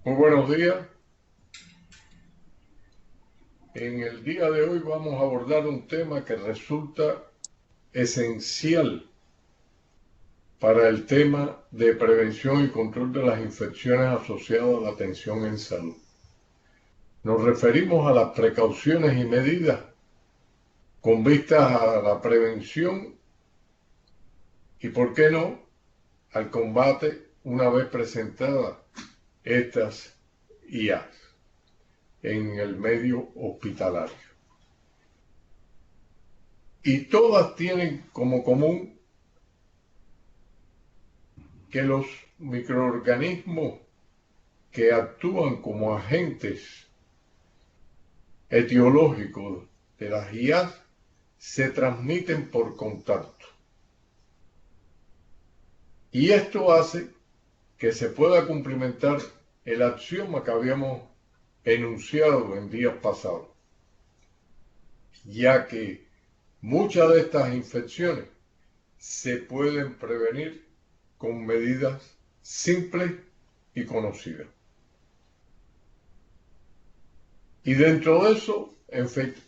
Muy buenos días. En el día de hoy vamos a abordar un tema que resulta esencial para el tema de prevención y control de las infecciones asociadas a la atención en salud. Nos referimos a las precauciones y medidas con vistas a la prevención y, por qué no, al combate una vez presentadas estas IAs en el medio hospitalario. Y todas tienen como común que los microorganismos que actúan como agentes etiológicos de las IAs se transmiten por contacto. Y esto hace que se pueda cumplimentar el axioma que habíamos enunciado en días pasados, ya que muchas de estas infecciones se pueden prevenir con medidas simples y conocidas. Y dentro de eso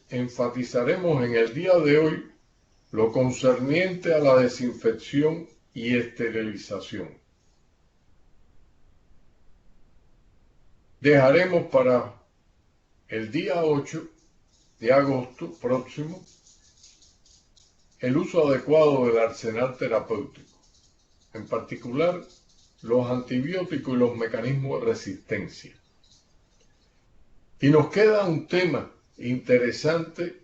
enfatizaremos en el día de hoy lo concerniente a la desinfección y esterilización. Dejaremos para el día 8 de agosto próximo el uso adecuado del arsenal terapéutico, en particular los antibióticos y los mecanismos de resistencia. Y nos queda un tema interesante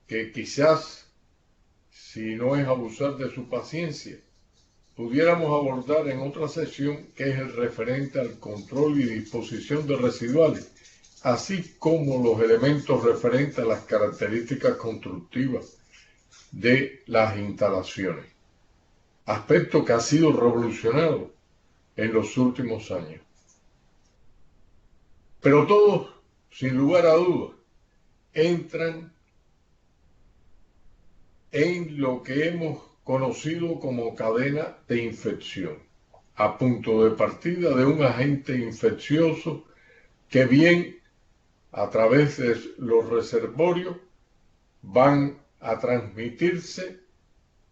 que quizás, si no es abusar de su paciencia, pudiéramos abordar en otra sesión, que es el referente al control y disposición de residuales, así como los elementos referentes a las características constructivas de las instalaciones, aspecto que ha sido revolucionado en los últimos años. Pero todos, sin lugar a dudas, entran en lo que hemos conocido como cadena de infección, a punto de partida de un agente infeccioso que bien a través de los reservorios van a transmitirse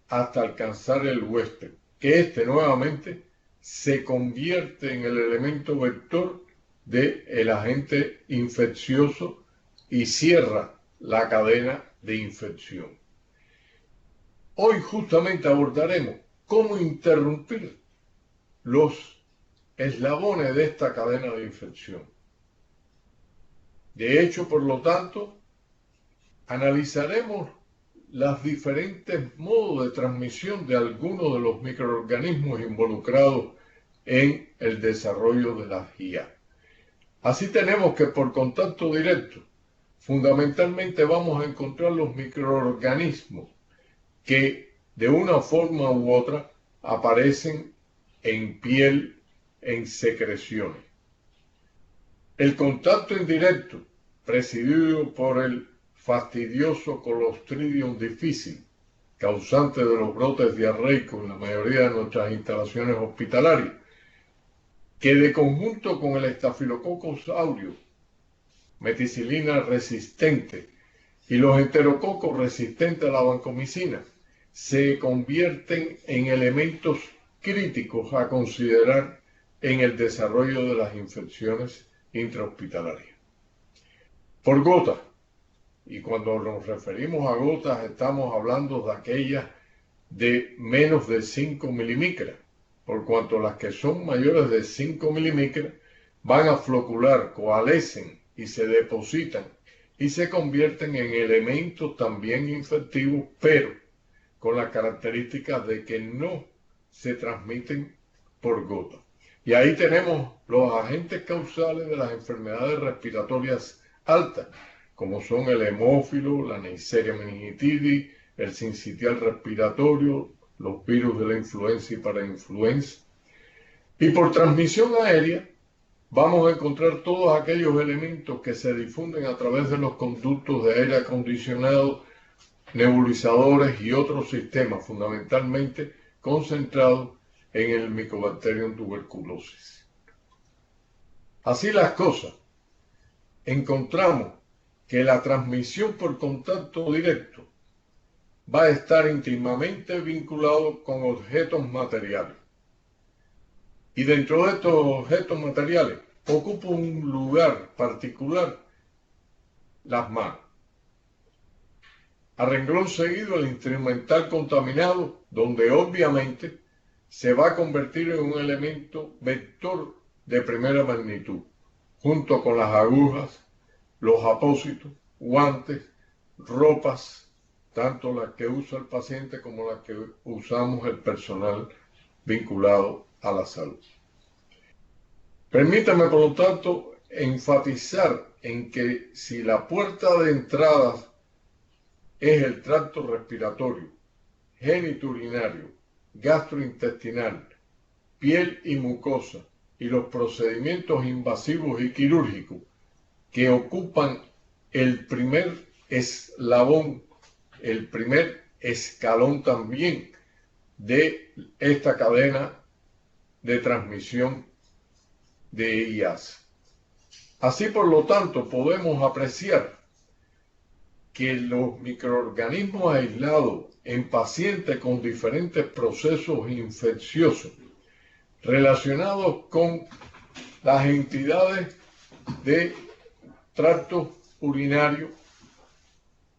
hasta alcanzar el huésped, que éste nuevamente se convierte en el elemento vector del agente infeccioso y cierra la cadena de infección. Hoy justamente abordaremos cómo interrumpir los eslabones de esta cadena de infección. De hecho, por lo tanto, analizaremos los diferentes modos de transmisión de algunos de los microorganismos involucrados en el desarrollo de las IA. Así tenemos que por contacto directo, fundamentalmente vamos a encontrar los microorganismos que de una forma u otra aparecen en piel, en secreciones. El contacto indirecto, presidido por el fastidioso Clostridium difficile, causante de los brotes diarreicos en la mayoría de nuestras instalaciones hospitalarias, que de conjunto con el Staphylococcus aureus, meticilina resistente, y los enterococos resistentes a la vancomicina, se convierten en elementos críticos a considerar en el desarrollo de las infecciones intrahospitalarias. Por gotas, y cuando nos referimos a gotas estamos hablando de aquellas de menos de 5 milímetros, por cuanto las que son mayores de 5 milímetros van a flocular, coalescen y se depositan y se convierten en elementos también infectivos, pero con las características de que no se transmiten por gota. Y ahí tenemos los agentes causales de las enfermedades respiratorias altas, como son el hemófilo, la Neisseria meningitidis, el sincitial respiratorio, los virus de la influenza y parainfluenza. Y por transmisión aérea vamos a encontrar todos aquellos elementos que se difunden a través de los conductos de aire acondicionado, nebulizadores y otros sistemas, fundamentalmente concentrados en el Mycobacterium tuberculosis. Así las cosas, encontramos que la transmisión por contacto directo va a estar íntimamente vinculado con objetos materiales. Y dentro de estos objetos materiales ocupa un lugar particular las manos. A renglón seguido el instrumental contaminado, donde obviamente se va a convertir en un elemento vector de primera magnitud, junto con las agujas, los apósitos, guantes, ropas, tanto las que usa el paciente como las que usamos el personal vinculado a la salud. Permítame, por lo tanto, enfatizar en que si la puerta de entrada es el tracto respiratorio, genitourinario, gastrointestinal, piel y mucosa, y los procedimientos invasivos y quirúrgicos que ocupan el primer eslabón, el primer escalón también de esta cadena de transmisión de IAS. Así, por lo tanto, podemos apreciar que los microorganismos aislados en pacientes con diferentes procesos infecciosos relacionados con las entidades de tracto urinario,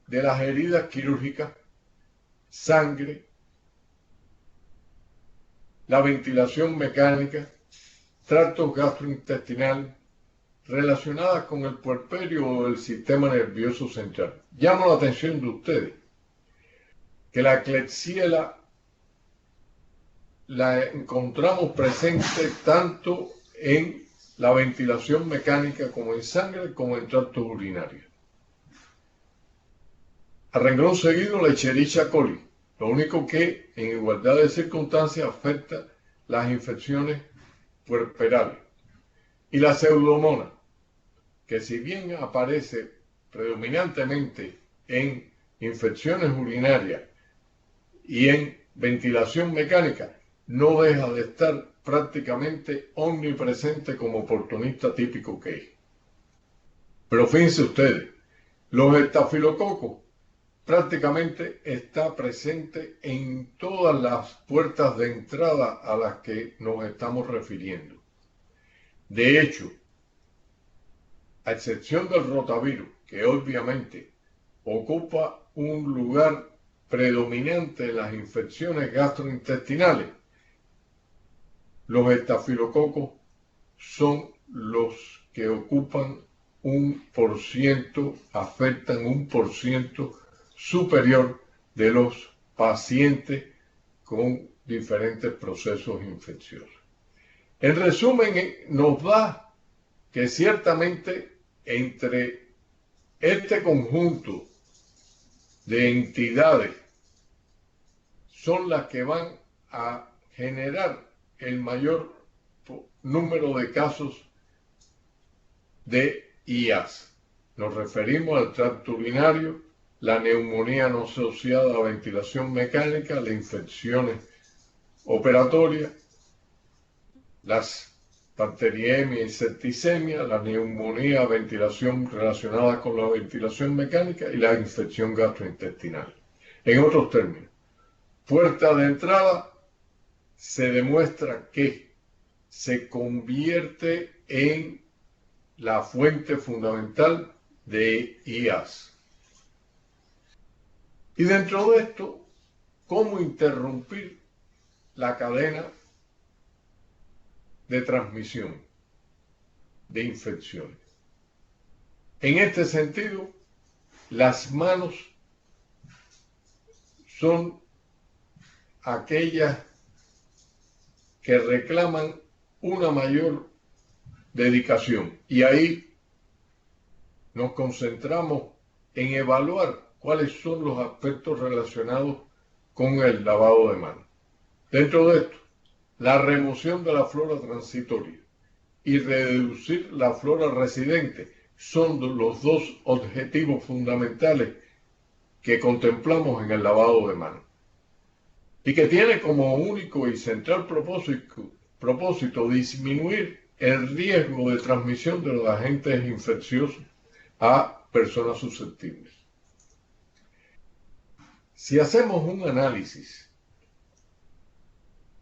de las heridas quirúrgicas, sangre, la ventilación mecánica, tracto gastrointestinal, relacionadas con el puerperio o el sistema nervioso central. Llamo la atención de ustedes que la Klebsiella la encontramos presente tanto en la ventilación mecánica como en sangre como en tracto urinario. A renglón seguido la Escherichia coli, lo único que en igualdad de circunstancias afecta las infecciones puerperales. Y la Pseudomonas, que si bien aparece predominantemente en infecciones urinarias y en ventilación mecánica, no deja de estar prácticamente omnipresente como oportunista típico que es. Pero fíjense ustedes, los estafilococos prácticamente está presente en todas las puertas de entrada a las que nos estamos refiriendo. De hecho, a excepción del rotavirus, que obviamente ocupa un lugar predominante en las infecciones gastrointestinales, los estafilococos son los que ocupan afectan un por ciento superior de los pacientes con diferentes procesos infecciosos. En resumen, nos da que ciertamente entre este conjunto de entidades son las que van a generar el mayor número de casos de IAS. Nos referimos al tracto urinario, la neumonía no asociada a ventilación mecánica, las infecciones operatorias, las bacteriemia y septicemia, la neumonía, ventilación relacionada con la ventilación mecánica y la infección gastrointestinal. En otros términos, puerta de entrada se demuestra que se convierte en la fuente fundamental de IAS. Y dentro de esto, ¿cómo interrumpir la cadena de transmisión de infecciones? En este sentido, las manos son aquellas que reclaman una mayor dedicación, y ahí nos concentramos en evaluar cuáles son los aspectos relacionados con el lavado de manos. Dentro de esto, la remoción de la flora transitoria y reducir la flora residente son los dos objetivos fundamentales que contemplamos en el lavado de manos, y que tiene como único y central propósito disminuir el riesgo de transmisión de los agentes infecciosos a personas susceptibles. Si hacemos un análisis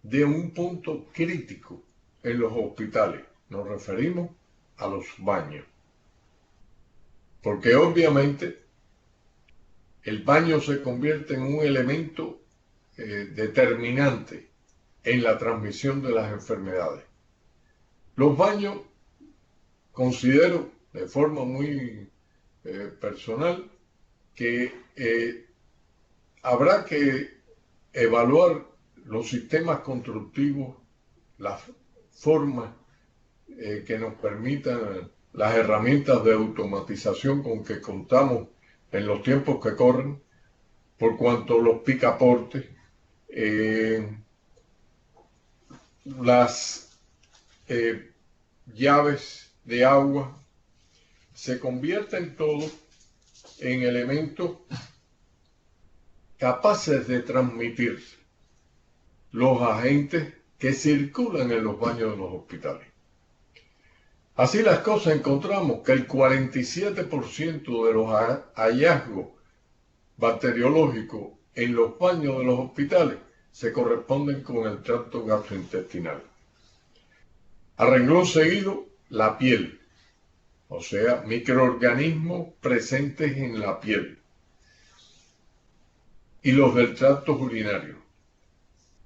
de un punto crítico en los hospitales, nos referimos a los baños, porque obviamente el baño se convierte en un elemento determinante en la transmisión de las enfermedades. Los baños, considero de forma muy personal que habrá que evaluar los sistemas constructivos, las formas que nos permitan, las herramientas de automatización con que contamos en los tiempos que corren, por cuanto los picaportes, las llaves de agua, se convierten todos en elementos capaces de transmitir los agentes que circulan en los baños de los hospitales. Así las cosas, encontramos que el 47% de los hallazgos bacteriológicos en los baños de los hospitales se corresponden con el tracto gastrointestinal. A renglón seguido, la piel, o sea, microorganismos presentes en la piel, y los del tracto urinario.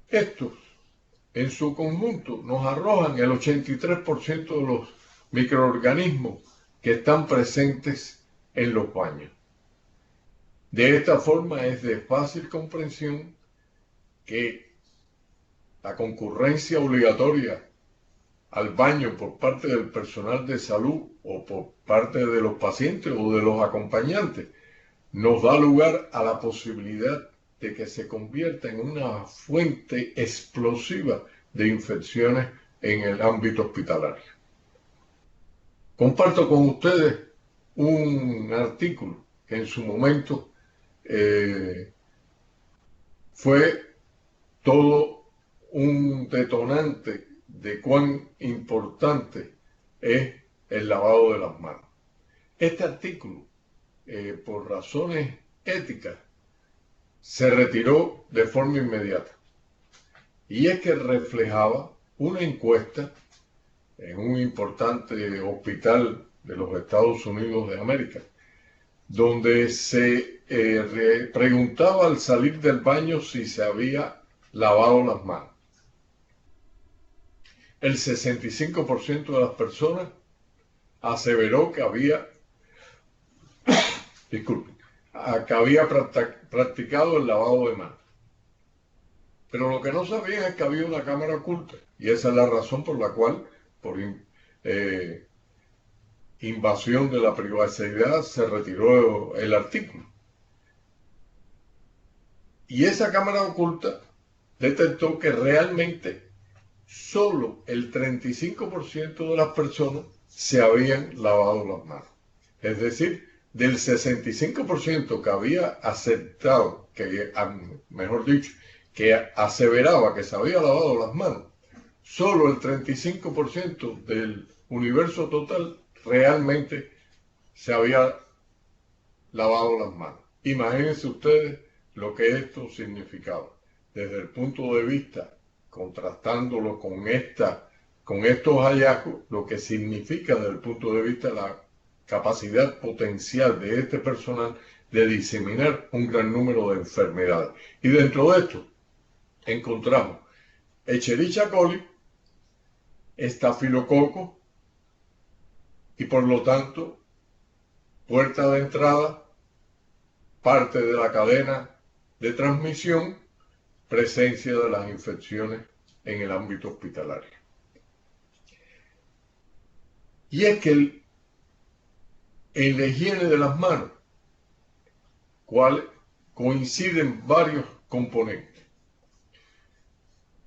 Estos, en su conjunto, nos arrojan el 83% de los microorganismos que están presentes en los baños. De esta forma es de fácil comprensión que la concurrencia obligatoria al baño por parte del personal de salud o por parte de los pacientes o de los acompañantes nos da lugar a la posibilidad de que se convierta en una fuente explosiva de infecciones en el ámbito hospitalario. Comparto con ustedes un artículo que en su momento fue todo un detonante de cuán importante es el lavado de las manos. Este artículo, por razones éticas, se retiró de forma inmediata. Y es que reflejaba una encuesta en un importante hospital de los Estados Unidos de América, donde se preguntaba al salir del baño si se había lavado las manos. El 65% de las personas aseveró que había, practicado el lavado de manos. Pero lo que no sabían es que había una cámara oculta, y esa es la razón por la cual, por invasión de la privacidad, se retiró el artículo. Y esa cámara oculta detectó que realmente solo el 35% de las personas se habían lavado las manos. Es decir, del 65% que había aceptado, mejor dicho, que aseveraba que se había lavado las manos, solo el 35% del universo total realmente se había lavado las manos. Imagínense ustedes lo que esto significaba. Desde el punto de vista, contrastándolo con estos hallazgos, lo que significa desde el punto de vista la capacidad potencial de este personal de diseminar un gran número de enfermedades. Y dentro de esto encontramos Escherichia coli, estafilococo y por lo tanto puerta de entrada, parte de la cadena de transmisión, presencia de las infecciones en el ámbito hospitalario. Y es que en la higiene de las manos, coinciden varios componentes.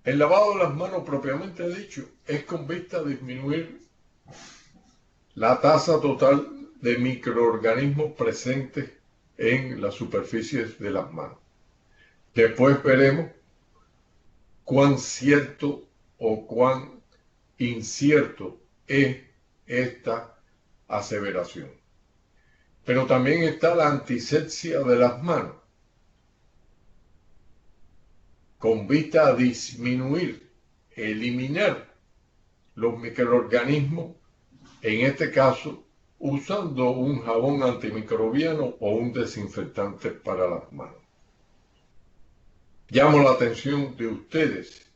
El lavado de las manos propiamente dicho es con vista a disminuir la tasa total de microorganismos presentes en las superficies de las manos. Después veremos cuán cierto o cuán incierto es esta aseveración. Pero también está la antisepsia de las manos, con vista a disminuir, eliminar los microorganismos, en este caso usando un jabón antimicrobiano o un desinfectante para las manos. Llamo la atención de ustedes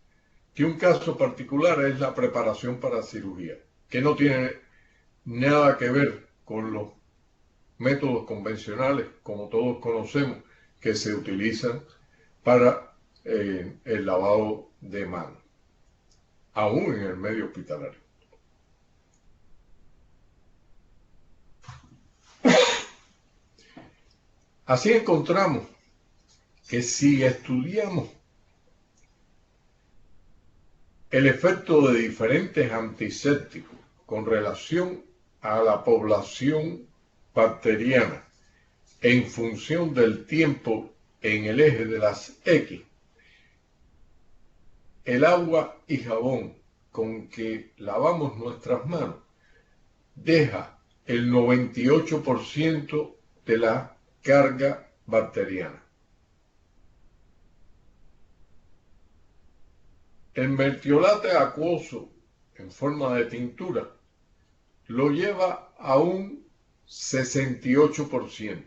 que un caso particular es la preparación para cirugía, que no tiene nada que ver con los métodos convencionales, como todos conocemos, que se utilizan para el lavado de manos, aún en el medio hospitalario. Así encontramos que si estudiamos el efecto de diferentes antisépticos con relación a la población bacteriana en función del tiempo en el eje de las X, el agua y jabón con que lavamos nuestras manos deja el 98% de la carga bacteriana. El mertiolate acuoso en forma de tintura lo lleva a un 68%.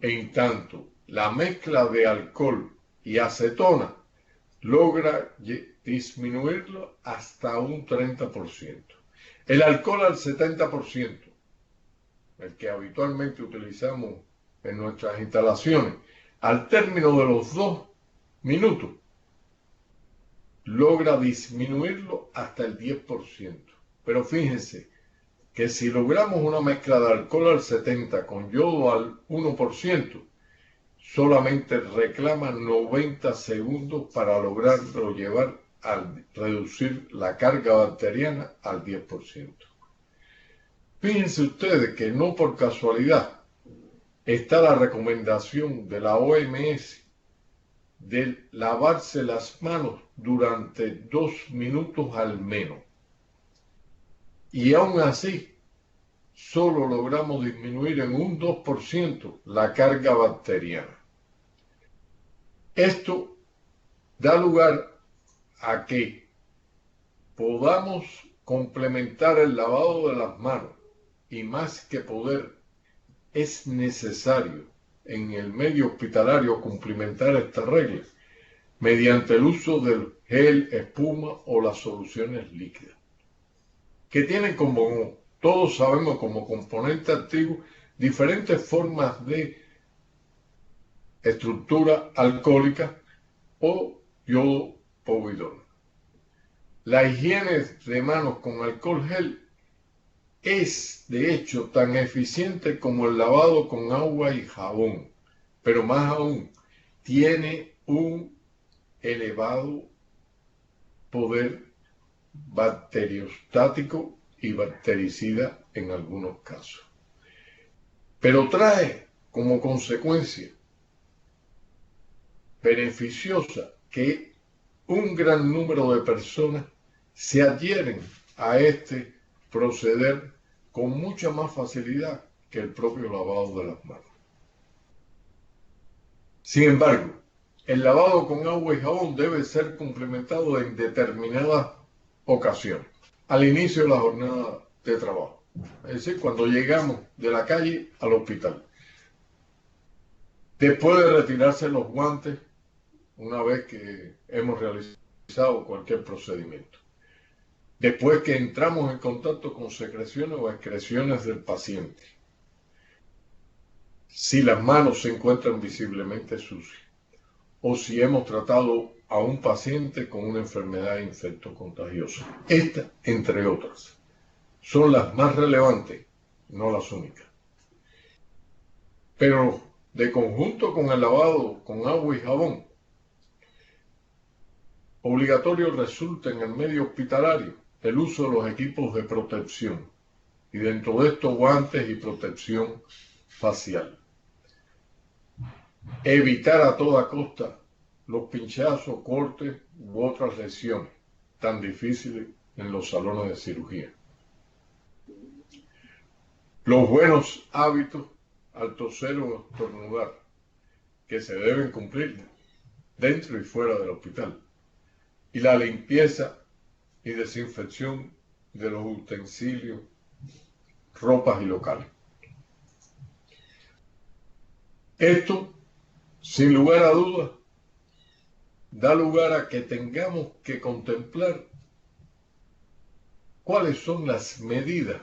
En tanto, la mezcla de alcohol y acetona logra disminuirlo hasta un 30%. El alcohol al 70%, el que habitualmente utilizamos en nuestras instalaciones, al término de los 2 minutos, logra disminuirlo hasta el 10%. Pero fíjense que si logramos una mezcla de alcohol al 70% con yodo al 1%, solamente reclama 90 segundos para lograrlo llevar a reducir la carga bacteriana al 10%. Fíjense ustedes que no por casualidad está la recomendación de la OMS de lavarse las manos durante 2 minutos al menos. Y aún así, solo logramos disminuir en un 2% la carga bacteriana. Esto da lugar a que podamos complementar el lavado de las manos, y más que poder, es necesario en el medio hospitalario cumplimentar esta regla mediante el uso del gel, espuma o las soluciones líquidas, que tienen, como todos sabemos, como componente activo diferentes formas de estructura alcohólica o yodo povidona. La higiene de manos con alcohol gel es, de hecho, tan eficiente como el lavado con agua y jabón, pero más aún, tiene un elevado poder bacteriostático y bactericida en algunos casos. Pero trae como consecuencia beneficiosa que un gran número de personas se adhieren a este proceder con mucha más facilidad que el propio lavado de las manos. Sin embargo, el lavado con agua y jabón debe ser complementado en determinadas ocasiones, al inicio de la jornada de trabajo, es decir, cuando llegamos de la calle al hospital, después de retirarse los guantes una vez que hemos realizado cualquier procedimiento, después que entramos en contacto con secreciones o excreciones del paciente, si las manos se encuentran visiblemente sucias, o si hemos tratado a un paciente con una enfermedad infectocontagiosa. Estas, entre otras, son las más relevantes, no las únicas. Pero de conjunto con el lavado con agua y jabón, obligatorio resulta en el medio hospitalario el uso de los equipos de protección, y dentro de estos guantes y protección facial. Evitar a toda costa los pinchazos, cortes u otras lesiones tan difíciles en los salones de cirugía. Los buenos hábitos al toser o estornudar que se deben cumplir dentro y fuera del hospital. Y la limpieza y desinfección de los utensilios, ropas y locales. Esto, sin lugar a dudas, da lugar a que tengamos que contemplar cuáles son las medidas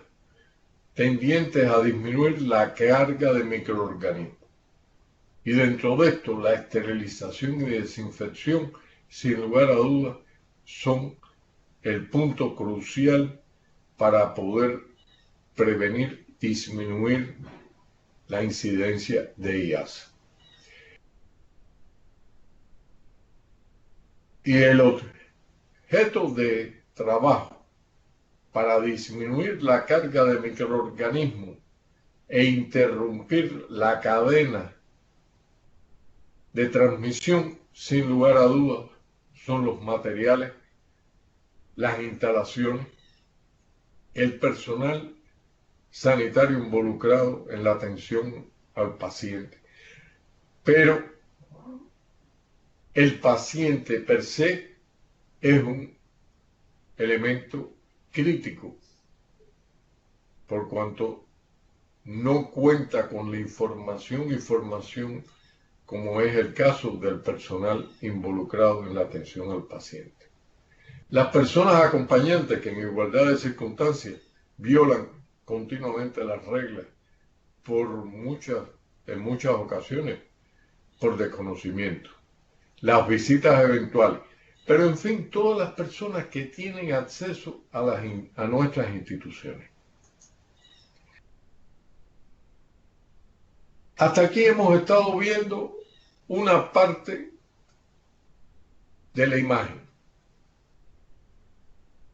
tendientes a disminuir la carga de microorganismos. Y dentro de esto, la esterilización y desinfección, sin lugar a dudas, son el punto crucial para poder prevenir, disminuir la incidencia de IAS. Y el objeto de trabajo para disminuir la carga de microorganismos e interrumpir la cadena de transmisión, sin lugar a dudas, son los materiales, las instalaciones, el personal sanitario involucrado en la atención al paciente. Pero el paciente per se es un elemento crítico, por cuanto no cuenta con la información y formación como es el caso del personal involucrado en la atención al paciente. Las personas acompañantes que en igualdad de circunstancias violan continuamente las reglas en muchas ocasiones por desconocimiento. Las visitas eventuales, pero en fin, todas las personas que tienen acceso a nuestras instituciones. Hasta aquí hemos estado viendo una parte de la imagen,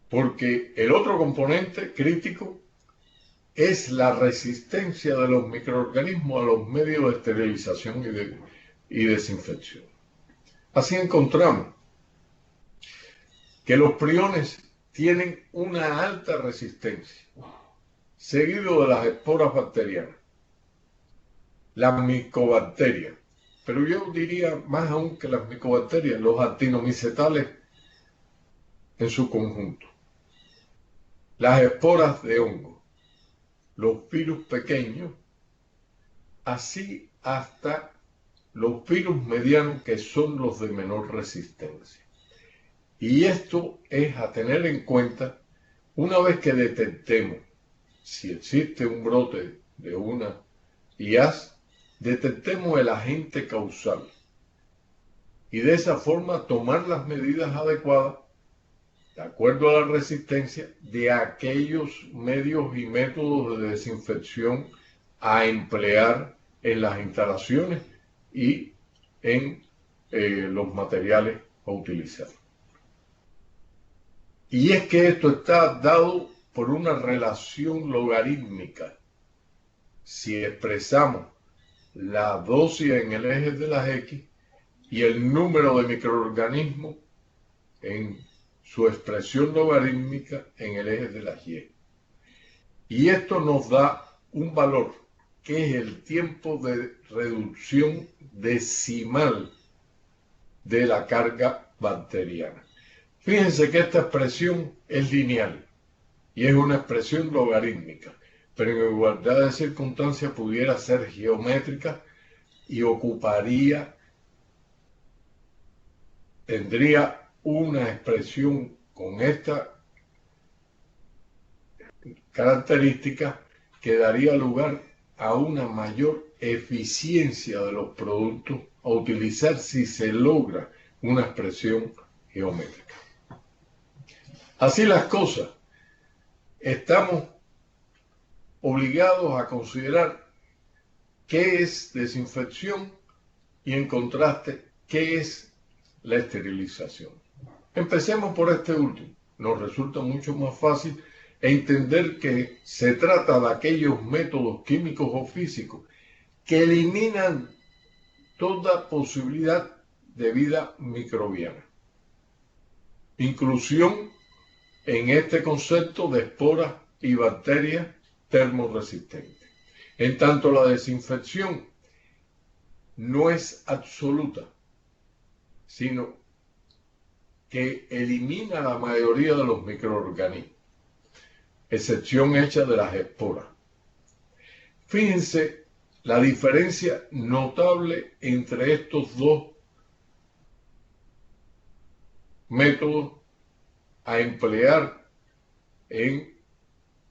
porque el otro componente crítico es la resistencia de los microorganismos a los medios de esterilización y desinfección. Así encontramos que los priones tienen una alta resistencia, seguido de las esporas bacterianas, las micobacterias, pero yo diría más aún que las micobacterias, los actinomicetales en su conjunto, las esporas de hongo, los virus pequeños, así hasta los virus medianos que son los de menor resistencia. Y esto es a tener en cuenta una vez que detectemos si existe un brote de una IAS, detectemos el agente causal y de esa forma tomar las medidas adecuadas de acuerdo a la resistencia de aquellos medios y métodos de desinfección a emplear en las instalaciones y en los materiales a utilizar. Y es que esto está dado por una relación logarítmica. Si expresamos la dosis en el eje de las X y el número de microorganismos en su expresión logarítmica en el eje de las Y. Y esto nos da un valor que es el tiempo de reducción decimal de la carga bacteriana. Fíjense que esta expresión es lineal y es una expresión logarítmica, pero en igualdad de circunstancias pudiera ser geométrica y tendría una expresión con esta característica que daría lugar a una mayor eficiencia de los productos a utilizar si se logra una expresión geométrica. Así las cosas, estamos obligados a considerar qué es desinfección y en contraste qué es la esterilización. Empecemos por este último. Nos resulta mucho más fácil entender que se trata de aquellos métodos químicos o físicos que eliminan toda posibilidad de vida microbiana. Inclusión en este concepto de esporas y bacterias termoresistentes. En tanto, la desinfección no es absoluta, sino que elimina la mayoría de los microorganismos, excepción hecha de las esporas. Fíjense la diferencia notable entre estos dos métodos a emplear en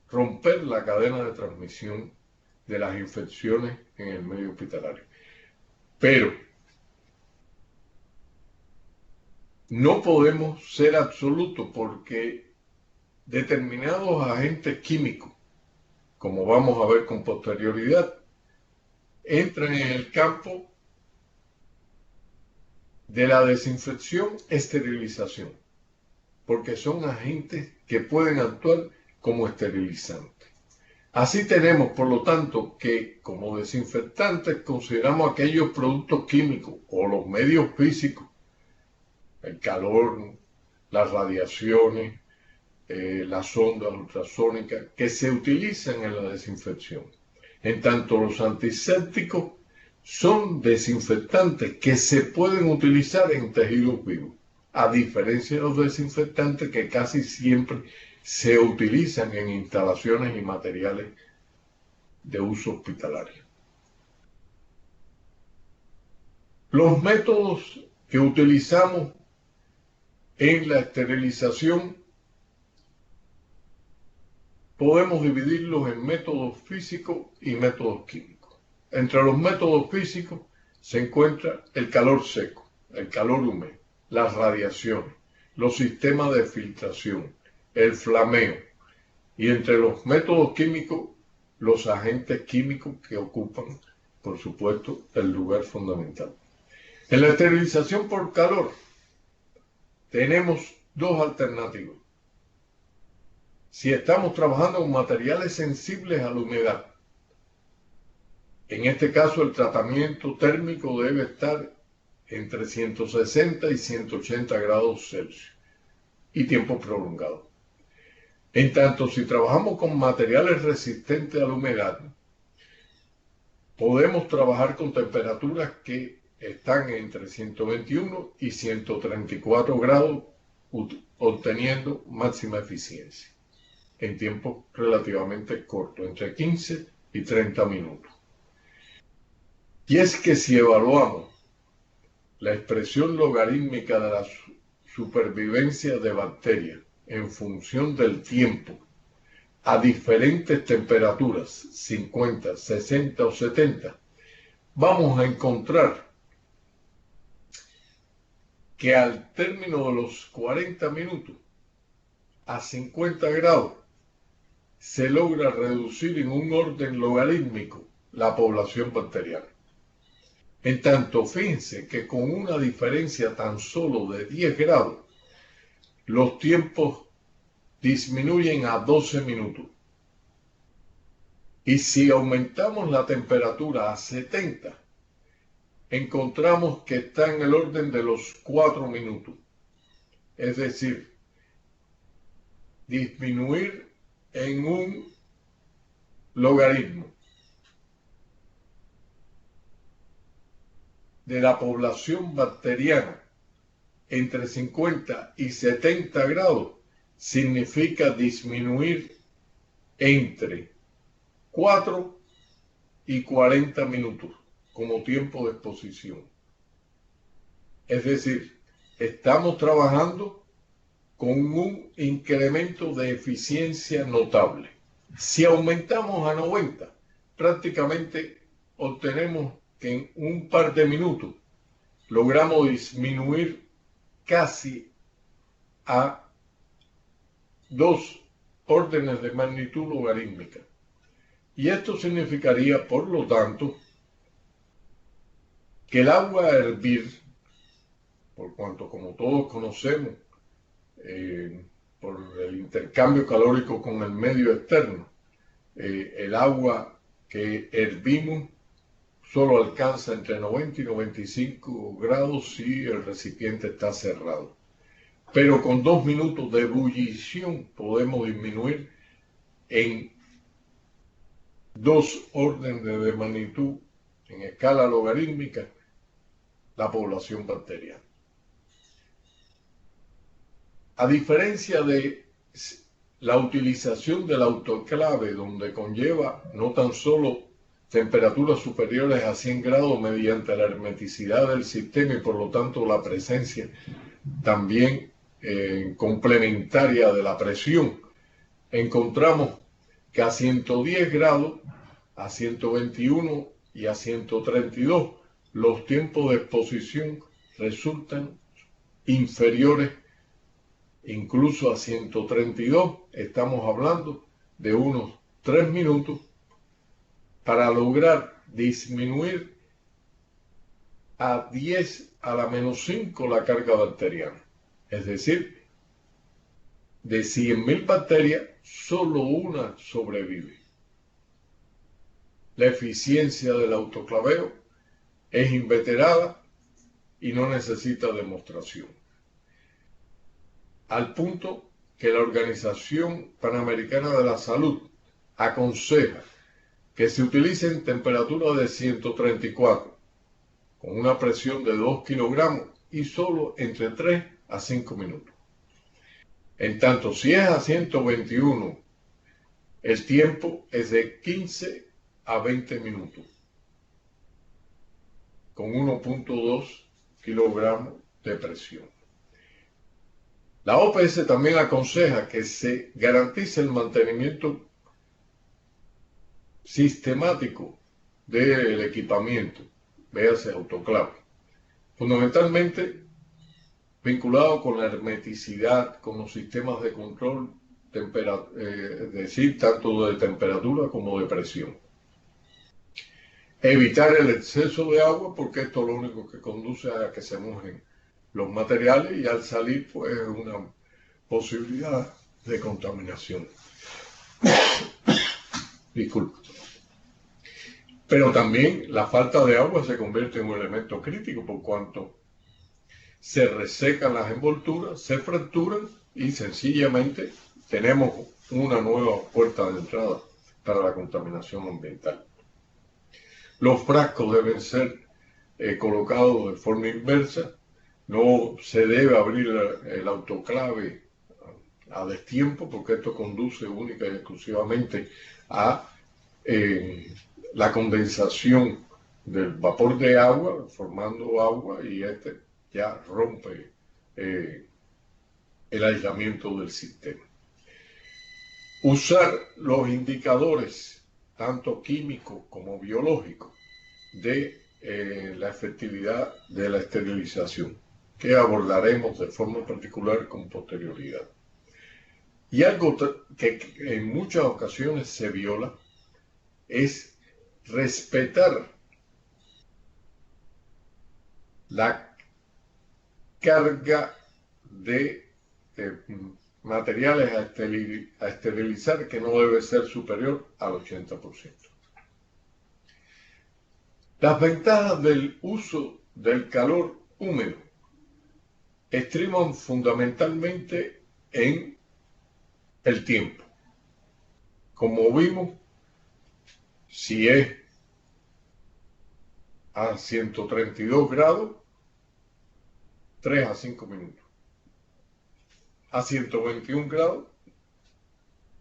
romper la cadena de transmisión de las infecciones en el medio hospitalario. Pero no podemos ser absolutos porque determinados agentes químicos, como vamos a ver con posterioridad, entran en el campo de la desinfección, esterilización, porque son agentes que pueden actuar como esterilizantes. Así tenemos, por lo tanto, que como desinfectantes consideramos aquellos productos químicos o los medios físicos, el calor, las radiaciones, las ondas ultrasónicas, que se utilizan en la desinfección. En tanto, los antisépticos son desinfectantes que se pueden utilizar en tejidos vivos, a diferencia de los desinfectantes que casi siempre se utilizan en instalaciones y materiales de uso hospitalario. Los métodos que utilizamos en la esterilización podemos dividirlos en métodos físicos y métodos químicos. Entre los métodos físicos se encuentra el calor seco, el calor húmedo, las radiaciones, los sistemas de filtración, el flameo, y entre los métodos químicos, los agentes químicos que ocupan, por supuesto, el lugar fundamental. En la esterilización por calor tenemos dos alternativas. Si estamos trabajando con materiales sensibles a la humedad, en este caso el tratamiento térmico debe estar entre 160 y 180 grados Celsius y tiempo prolongado. En tanto, si trabajamos con materiales resistentes a la humedad, podemos trabajar con temperaturas que están entre 121 y 134 grados, obteniendo máxima eficiencia en tiempo relativamente corto, entre 15 y 30 minutos. Y es que si evaluamos la expresión logarítmica de la supervivencia de bacterias en función del tiempo a diferentes temperaturas, 50, 60 o 70, vamos a encontrar que al término de los 40 minutos a 50 grados se logra reducir en un orden logarítmico la población bacteriana. En tanto, fíjense que con una diferencia tan solo de 10 grados, los tiempos disminuyen a 12 minutos. Y si aumentamos la temperatura a 70, encontramos que está en el orden de los 4 minutos. Es decir, disminuir en un logaritmo de la población bacteriana entre 50 y 70 grados significa disminuir entre 4 y 40 minutos como tiempo de exposición. Es decir, estamos trabajando con un incremento de eficiencia notable. Si aumentamos a 90, prácticamente obtenemos que en un par de minutos logramos disminuir casi a 2 órdenes de magnitud logarítmica. Y esto significaría, por lo tanto, que el agua a hervir, por cuanto como todos conocemos, por el intercambio calórico con el medio externo, el agua que hervimos solo alcanza entre 90 y 95 grados si el recipiente está cerrado. pero con 2 minutos de ebullición podemos disminuir en 2 órdenes de magnitud en escala logarítmica la población bacteriana. A diferencia de la utilización del autoclave, donde conlleva no tan solo temperaturas superiores a 100 grados mediante la hermeticidad del sistema y por lo tanto la presencia también complementaria de la presión, encontramos que a 110 grados, a 121 y a 132 los tiempos de exposición resultan inferiores. Incluso a 132 estamos hablando de unos 3 minutos para lograr disminuir a 10 a la menos 5 la carga bacteriana. Es decir, de 100.000 bacterias, solo una sobrevive. La eficiencia del autoclaveo es inveterada y no necesita demostración. Al punto que la Organización Panamericana de la Salud aconseja que se utilicen temperaturas de 134 con una presión de 2 kilogramos y solo entre 3 a 5 minutos. En tanto, si es a 121, el tiempo es de 15 a 20 minutos con 1.2 kilogramos de presión. La OPS también aconseja que se garantice el mantenimiento sistemático del equipamiento, véase autoclave, fundamentalmente vinculado con la hermeticidad, con los sistemas de control, es decir, tanto de temperatura como de presión. Evitar el exceso de agua, porque esto lo único que conduce a que se mojen los materiales y al salir pues es una posibilidad de contaminación. Disculpe. Pero también la falta de agua se convierte en un elemento crítico por cuanto se resecan las envolturas, se fracturan y sencillamente tenemos una nueva puerta de entrada para la contaminación ambiental. Los frascos deben ser colocados de forma inversa. No se debe abrir el autoclave a destiempo porque esto conduce única y exclusivamente a la condensación del vapor de agua, formando agua, y este ya rompe el aislamiento del sistema. Usar los indicadores, tanto químicos como biológicos, de la efectividad de la esterilización, que abordaremos de forma particular con posterioridad. Y algo que en muchas ocasiones se viola es respetar la carga de materiales a esterilizar que no debe ser superior al 80%. Las ventajas del uso del calor húmedo estriban fundamentalmente en el tiempo. Como vimos, si es a 132 grados, 3 a 5 minutos. A 121 grados,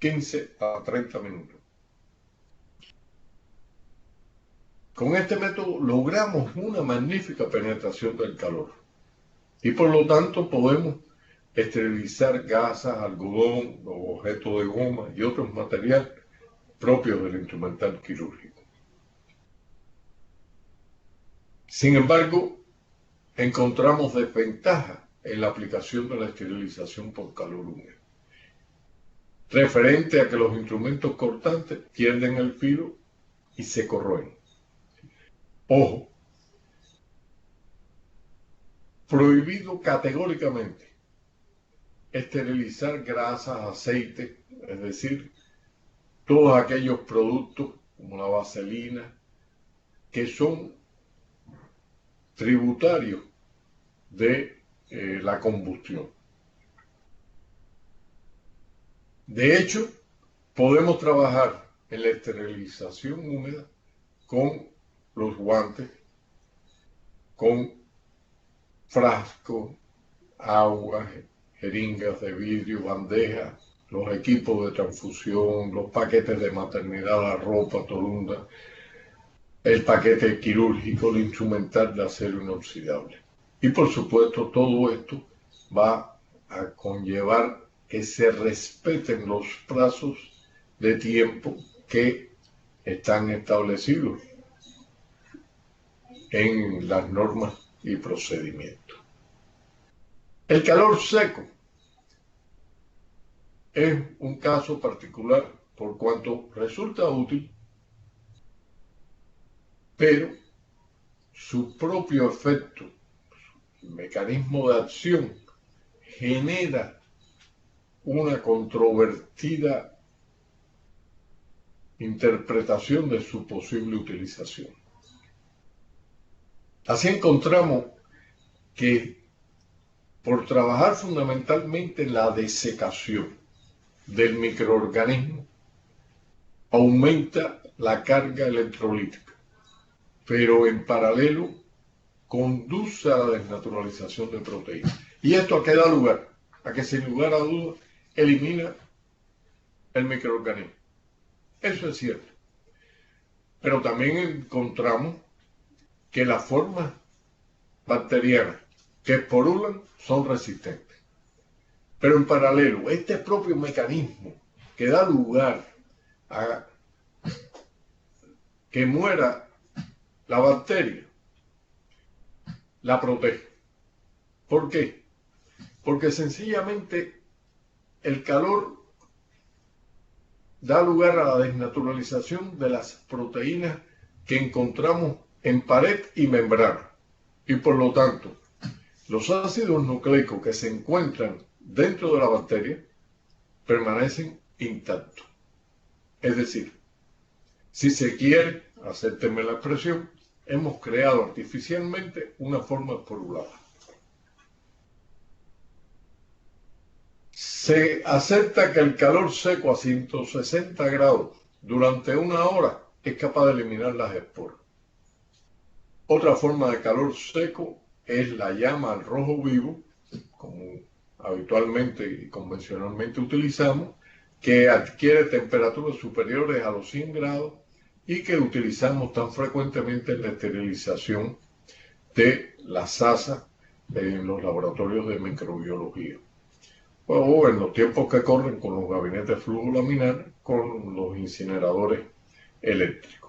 15 a 30 minutos. Con este método logramos una magnífica penetración del calor y por lo tanto podemos esterilizar gasas, algodón, objetos de goma y otros materiales propios del instrumental quirúrgico. Sin embargo, encontramos desventajas en la aplicación de la esterilización por calor húmedo, referente a que los instrumentos cortantes pierden el filo y se corroen. Ojo, prohibido categóricamente esterilizar grasas, aceites, es decir, todos aquellos productos como la vaselina que son tributarios de la combustión. De hecho, podemos trabajar en la esterilización húmeda con los guantes, con frascos, agua, jeringas de vidrio, bandejas, los equipos de transfusión, los paquetes de maternidad, la ropa, tolunda, el paquete quirúrgico, el instrumental de acero inoxidable. Y por supuesto, todo esto va a conllevar que se respeten los plazos de tiempo que están establecidos en las normas y procedimientos. El calor seco es un caso particular por cuanto resulta útil, pero su propio efecto, su mecanismo de acción, genera una controvertida interpretación de su posible utilización. Así encontramos que por trabajar fundamentalmente en la desecación del microorganismo, aumenta la carga electrolítica, pero en paralelo conduce a la desnaturalización de proteínas. ¿Y esto a qué da lugar? A que sin lugar a dudas elimina el microorganismo. Eso es cierto. Pero también encontramos que las formas bacterianas que esporulan son resistentes. Pero en paralelo, este propio mecanismo que da lugar a que muera la bacteria, la protege. ¿Por qué? Porque sencillamente el calor da lugar a la desnaturalización de las proteínas que encontramos en pared y membrana. Y por lo tanto, los ácidos nucleicos que se encuentran dentro de la bacteria permanecen intactos. Es decir, si se quiere, acéptenme la expresión, hemos creado artificialmente una forma esporulada. Se acepta que el calor seco a 160 grados durante una hora es capaz de eliminar las esporas. Otra forma de calor seco es la llama al rojo vivo, como habitualmente y convencionalmente utilizamos, que adquiere temperaturas superiores a los 100 grados y que utilizamos tan frecuentemente en la esterilización de las asas en los laboratorios de microbiología. O en los tiempos que corren con los gabinetes flujo-laminar, con los incineradores eléctricos.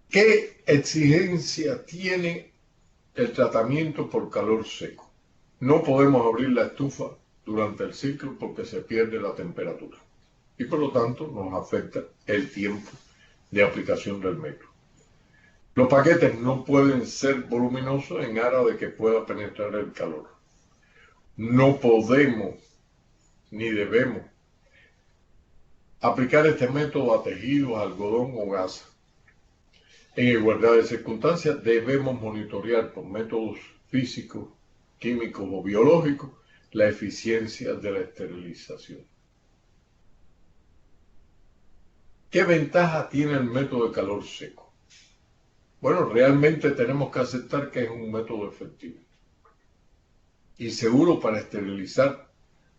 ¿Qué exigencia tiene el tratamiento por calor seco? No podemos abrir la estufa durante el ciclo porque se pierde la temperatura y por lo tanto nos afecta el tiempo de aplicación del método. Los paquetes no pueden ser voluminosos en aras de que pueda penetrar el calor. No podemos ni debemos aplicar este método a tejidos, algodón o gasa. En igualdad de circunstancias debemos monitorear por métodos físicos, químicos o biológicos la eficiencia de la esterilización. ¿Qué ventaja tiene el método de calor seco? Bueno, realmente tenemos que aceptar que es un método efectivo y seguro para esterilizar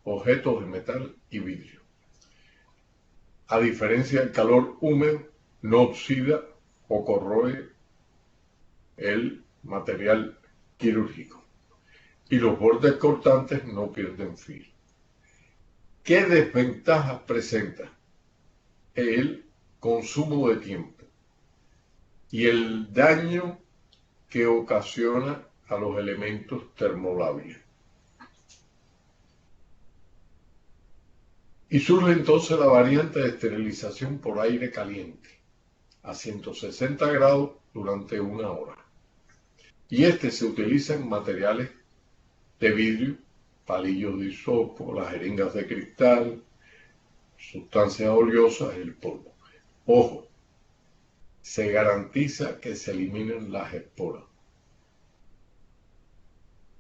objetos de metal y vidrio. A diferencia del calor húmedo, no oxida o corroe el material quirúrgico y los bordes cortantes no pierden filo. ¿Qué desventajas presenta? El consumo de tiempo y el daño que ocasiona a los elementos termolables. Y surge entonces la variante de esterilización por aire caliente a 160 grados durante una hora. Y se utiliza en materiales de vidrio, palillos de hisopo, las jeringas de cristal, sustancias oleosas, el polvo. Ojo, se garantiza que se eliminen las esporas.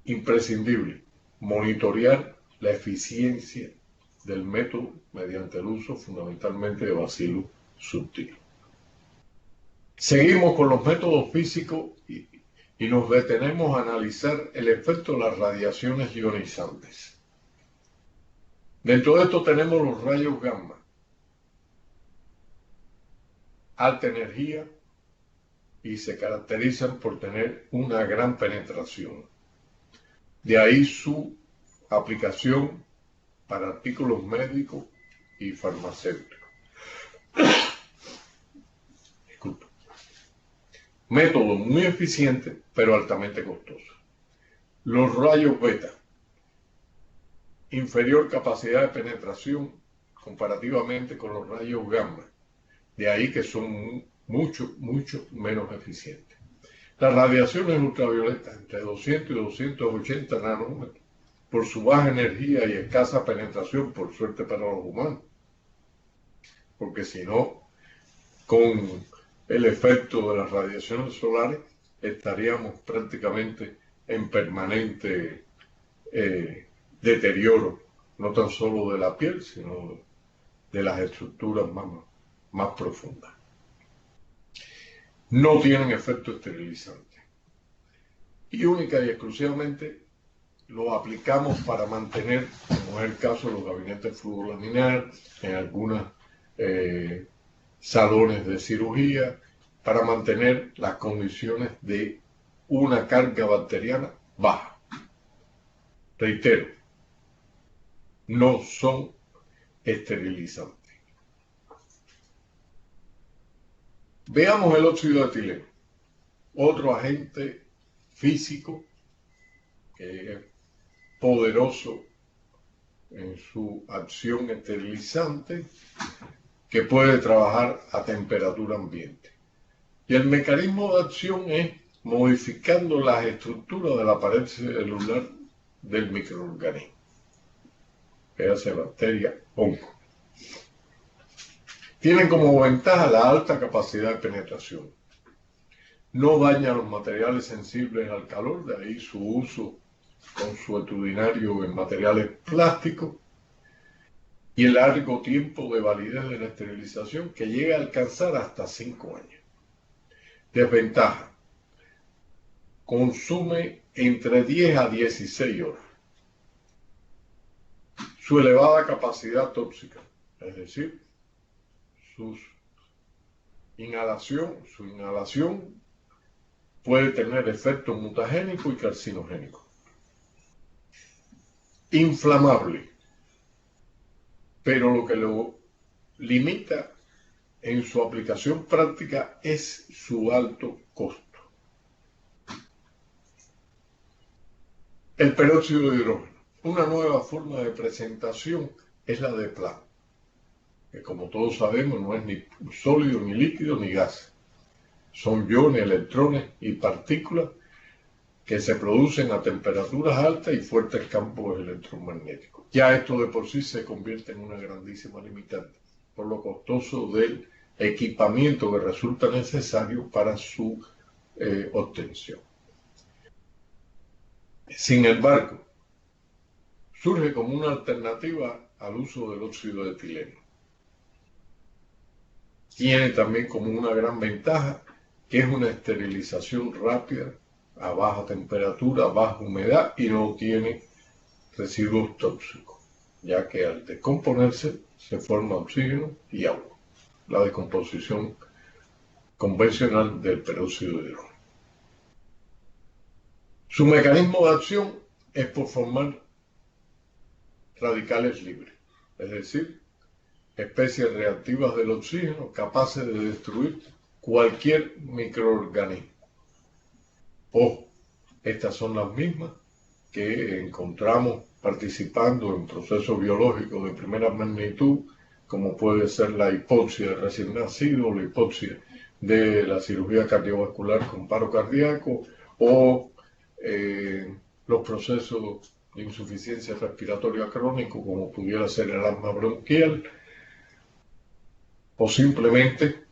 imprescindible monitorear la eficiencia del método mediante el uso fundamentalmente de Bacillus subtilis. Seguimos con los métodos físicos y nos detenemos a analizar el efecto de las radiaciones ionizantes. Dentro de esto tenemos los rayos gamma, alta energía, y se caracterizan por tener una gran penetración. De ahí su aplicación para artículos médicos y farmacéuticos. Disculpa. Método muy eficiente, pero altamente costoso. Los rayos beta, inferior capacidad de penetración comparativamente con los rayos gamma. De ahí que son mucho menos eficientes. Las radiaciones ultravioletas entre 200 y 280 nanómetros, por su baja energía y escasa penetración, por suerte para los humanos, porque si no, con el efecto de las radiaciones solares estaríamos prácticamente en permanente deterioro, no tan solo de la piel, sino de las estructuras más profundas. No tienen efecto esterilizante y única y exclusivamente lo aplicamos para mantener, como es el caso de los gabinetes fluorolaminar, en algunos salones de cirugía, para mantener las condiciones de una carga bacteriana baja. Reitero, no son esterilizantes. Veamos el óxido de etileno, otro agente físico que es poderoso en su acción esterilizante, que puede trabajar a temperatura ambiente. Y el mecanismo de acción es modificando las estructuras de la pared celular del microorganismo, que hace bacteria, hongo. Tienen como ventaja la alta capacidad de penetración. No daña los materiales sensibles al calor, de ahí su uso consuetudinario en materiales plásticos y el largo tiempo de validez de la esterilización, que llega a alcanzar hasta 5 años. Desventaja: consume entre 10 a 16 horas. Su elevada capacidad tóxica, es decir, su inhalación puede tener efectos mutagénicos y carcinogénicos. Inflamable, pero lo que lo limita en su aplicación práctica es su alto costo. El peróxido de hidrógeno. Una nueva forma de presentación es la de plasma, que como todos sabemos no es ni sólido, ni líquido, ni gas. Son iones, electrones y partículas que se producen a temperaturas altas y fuertes campos electromagnéticos. Ya esto de por sí se convierte en una grandísima limitante, por lo costoso del equipamiento que resulta necesario para su obtención. Sin embargo, surge como una alternativa al uso del óxido de etileno. Tiene también como una gran ventaja que es una esterilización rápida, a baja temperatura, baja humedad, y no tiene residuos tóxicos, ya que al descomponerse se forma oxígeno y agua, la descomposición convencional del peróxido de hidrógeno. Su mecanismo de acción es por formar radicales libres, es decir, especies reactivas del oxígeno capaces de destruir cualquier microorganismo. Ojo, estas son las mismas que encontramos participando en procesos biológicos de primera magnitud, como puede ser la hipoxia de recién nacido, la hipoxia de la cirugía cardiovascular con paro cardíaco, o los procesos de insuficiencia respiratoria crónico, como pudiera ser el asma bronquial, o simplemente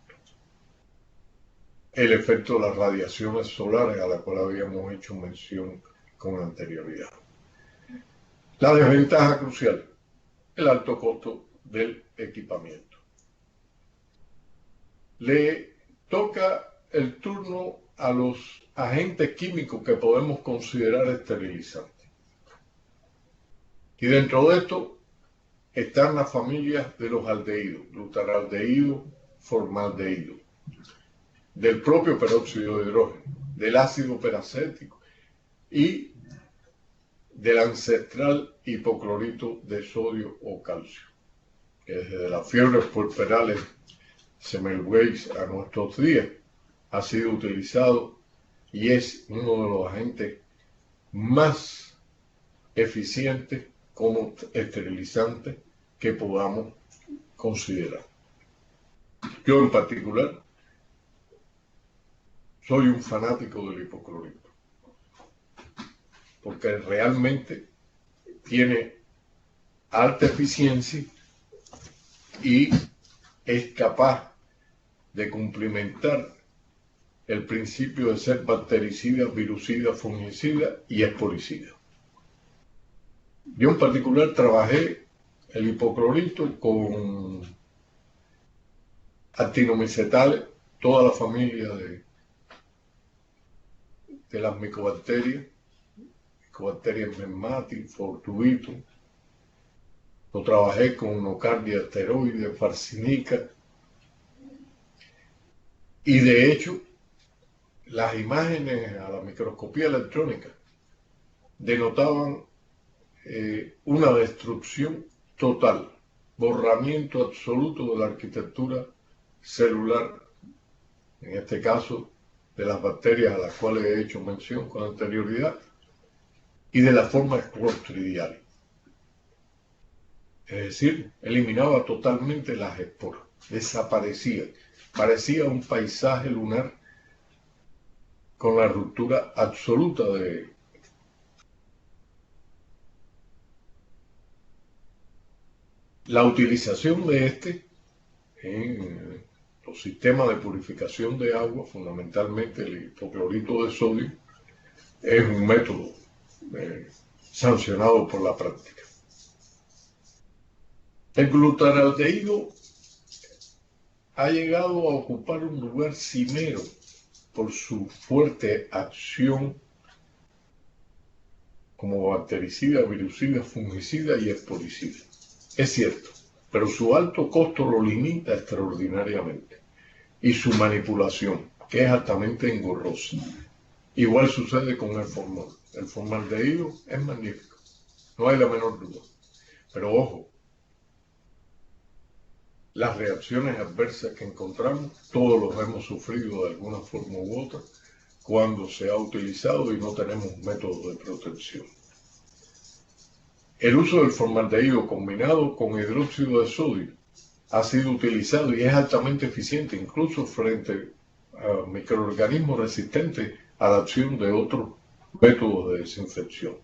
el efecto de las radiaciones solares a la cual habíamos hecho mención con anterioridad. La desventaja crucial, el alto costo del equipamiento. Le toca el turno a los agentes químicos que podemos considerar esterilizantes. Y dentro de esto están las familias de los aldehídos, glutaraldehído, formaldehído, del propio peróxido de hidrógeno, del ácido peracético y del ancestral hipoclorito de sodio o calcio, que desde las fiebres puerperales Semmelweis a nuestros días ha sido utilizado y es uno de los agentes más eficientes como esterilizante que podamos considerar. Yo en particular soy un fanático del hipoclorito, porque realmente tiene alta eficiencia y es capaz de cumplimentar el principio de ser bactericida, virucida, fungicida y esporicida. Yo en particular trabajé el hipoclorito con actinomicetales, toda la familia de las micobacterias Memmatis, Fortubitum. Lo trabajé con Nocardia asteroide, Farcinica. Y de hecho, las imágenes a la microscopía electrónica denotaban una destrucción total, borramiento absoluto de la arquitectura celular, en este caso de las bacterias a las cuales he hecho mención con anterioridad, y de la forma clostridial. Es decir, eliminaba totalmente las esporas, desaparecía, parecía un paisaje lunar con la ruptura absoluta de la utilización de este en los sistemas de purificación de agua, fundamentalmente el hipoclorito de sodio, es un método sancionado por la práctica. El glutaraldehído ha llegado a ocupar un lugar cimero por su fuerte acción como bactericida, virucida, fungicida y esporicida. Es cierto, pero su alto costo lo limita extraordinariamente y su manipulación, que es altamente engorrosa. Igual sucede con el formol. El formaldehído es magnífico, no hay la menor duda. Pero ojo, las reacciones adversas que encontramos, todos los hemos sufrido de alguna forma u otra cuando se ha utilizado y no tenemos métodos de protección. El uso del formaldehído combinado con hidróxido de sodio ha sido utilizado y es altamente eficiente, incluso frente a microorganismos resistentes a la acción de otros métodos de desinfección,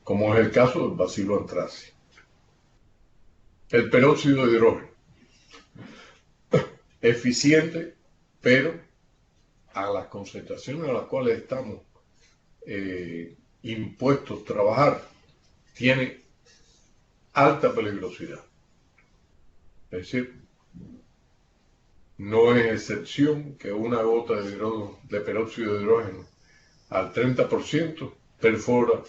como es el caso del Bacillus anthracis. El peróxido de hidrógeno, eficiente, pero a las concentraciones a las cuales estamos impuestos a trabajar, tiene alta peligrosidad. Es decir, no es excepción que una gota de peróxido de hidrógeno al 30% perfora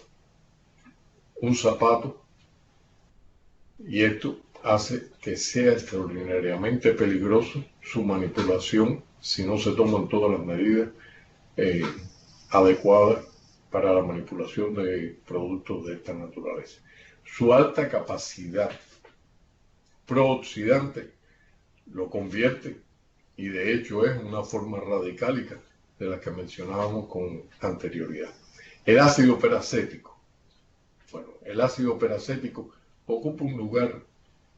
un zapato y esto hace que sea extraordinariamente peligroso su manipulación si no se toman todas las medidas adecuadas para la manipulación de productos de esta naturaleza. Su alta capacidad prooxidante lo convierte, y de hecho es una forma radicálica de la que mencionábamos con anterioridad. El ácido peracético. Bueno, el ácido peracético ocupa un lugar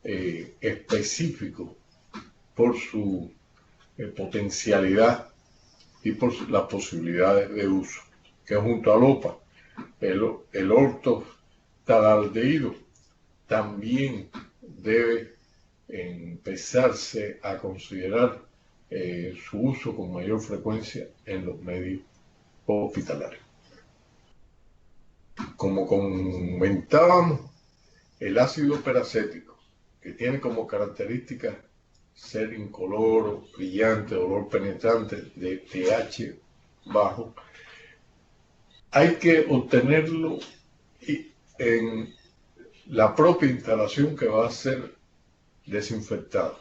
específico por su potencialidad y por las posibilidades de uso, que junto al OPA, el ortotalaldehído también debe empezarse a considerar su uso con mayor frecuencia en los medios hospitalarios. como comentábamos, el ácido peracético, que tiene como característica ser incoloro, brillante, olor penetrante, de pH bajo, hay que obtenerlo en la propia instalación que va a ser desinfectada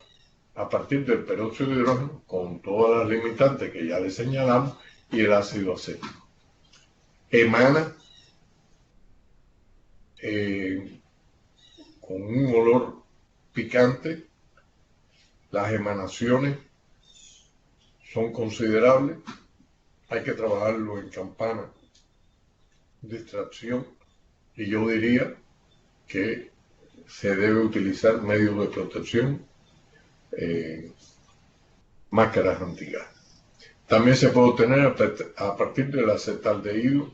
a partir del peróxido de hidrógeno con todas las limitantes que ya le señalamos y el ácido acético. Emana con un olor picante, las emanaciones son considerables, hay que trabajarlo en campana de extracción y yo diría que se debe utilizar medios de protección, máscaras antigas. También se puede obtener a partir del acetaldehído,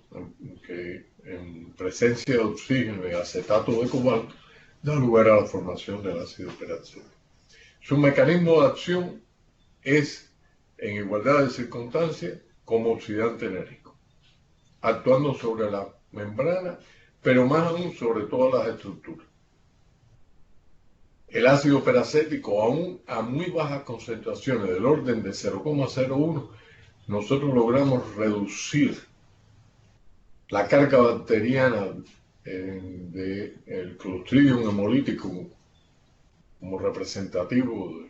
que en presencia de oxígeno y acetato de cobalto da lugar a la formación del ácido peracético. Su mecanismo de acción es, en igualdad de circunstancias, como oxidante enérgico, actuando sobre la membrana, pero más aún sobre todas las estructuras. El ácido peracético, aún a muy bajas concentraciones del orden de 0,01, nosotros logramos reducir la carga bacteriana del Clostridium hemolítico como representativo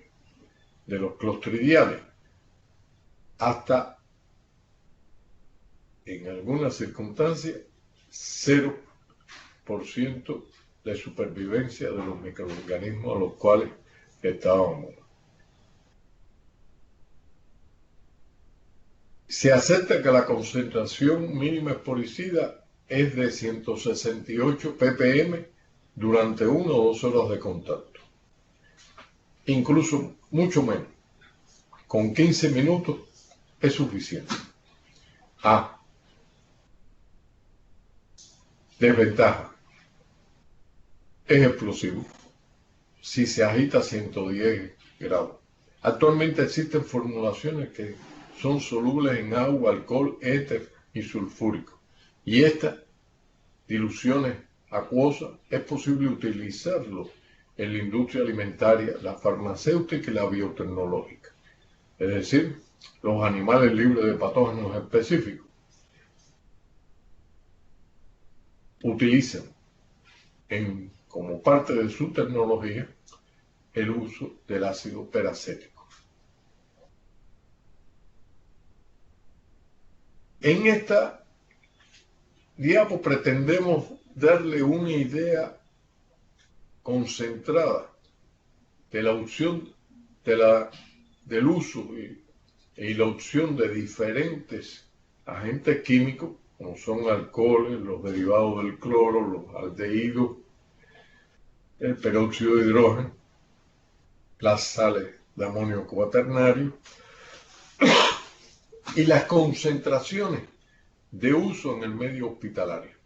de los clostridiales hasta, en algunas circunstancias, 0% de supervivencia de los microorganismos a los cuales estábamos. Se acepta que la concentración mínima expolicida es de 168 ppm durante 1 o 2 horas de contacto. Incluso mucho menos. Con 15 minutos es suficiente. Desventaja. Es explosivo si se agita a 110 grados. Actualmente existen formulaciones que son solubles en agua, alcohol, éter y sulfúrico. Y estas diluciones acuosas es posible utilizarlo en la industria alimentaria, la farmacéutica y la biotecnológica. Es decir, los animales libres de patógenos específicos utilizan como parte de su tecnología el uso del ácido peracético. En esta diapo pretendemos darle una idea concentrada de la opción del uso y la opción de diferentes agentes químicos, como son alcoholes, los derivados del cloro, los aldehídos, el peróxido de hidrógeno, las sales de amonio cuaternario y las concentraciones de uso en el medio hospitalario.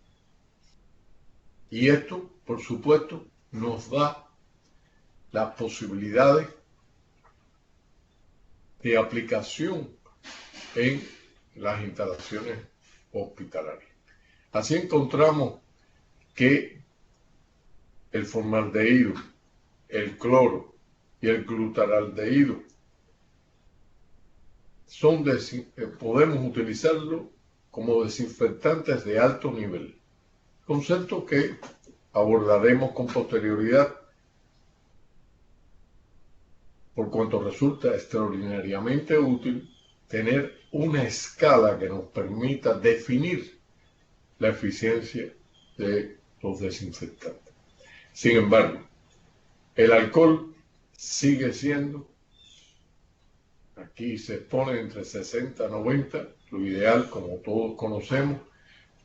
Y esto, por supuesto, nos da las posibilidades de aplicación en las instalaciones hospitalarias. Así encontramos que el formaldehído, el cloro y el glutaraldehído podemos utilizarlo como desinfectantes de alto nivel, concepto que abordaremos con posterioridad, por cuanto resulta extraordinariamente útil tener una escala que nos permita definir la eficiencia de los desinfectantes. Sin embargo, el alcohol sigue siendo, aquí se expone entre 60 y 90, lo ideal, como todos conocemos,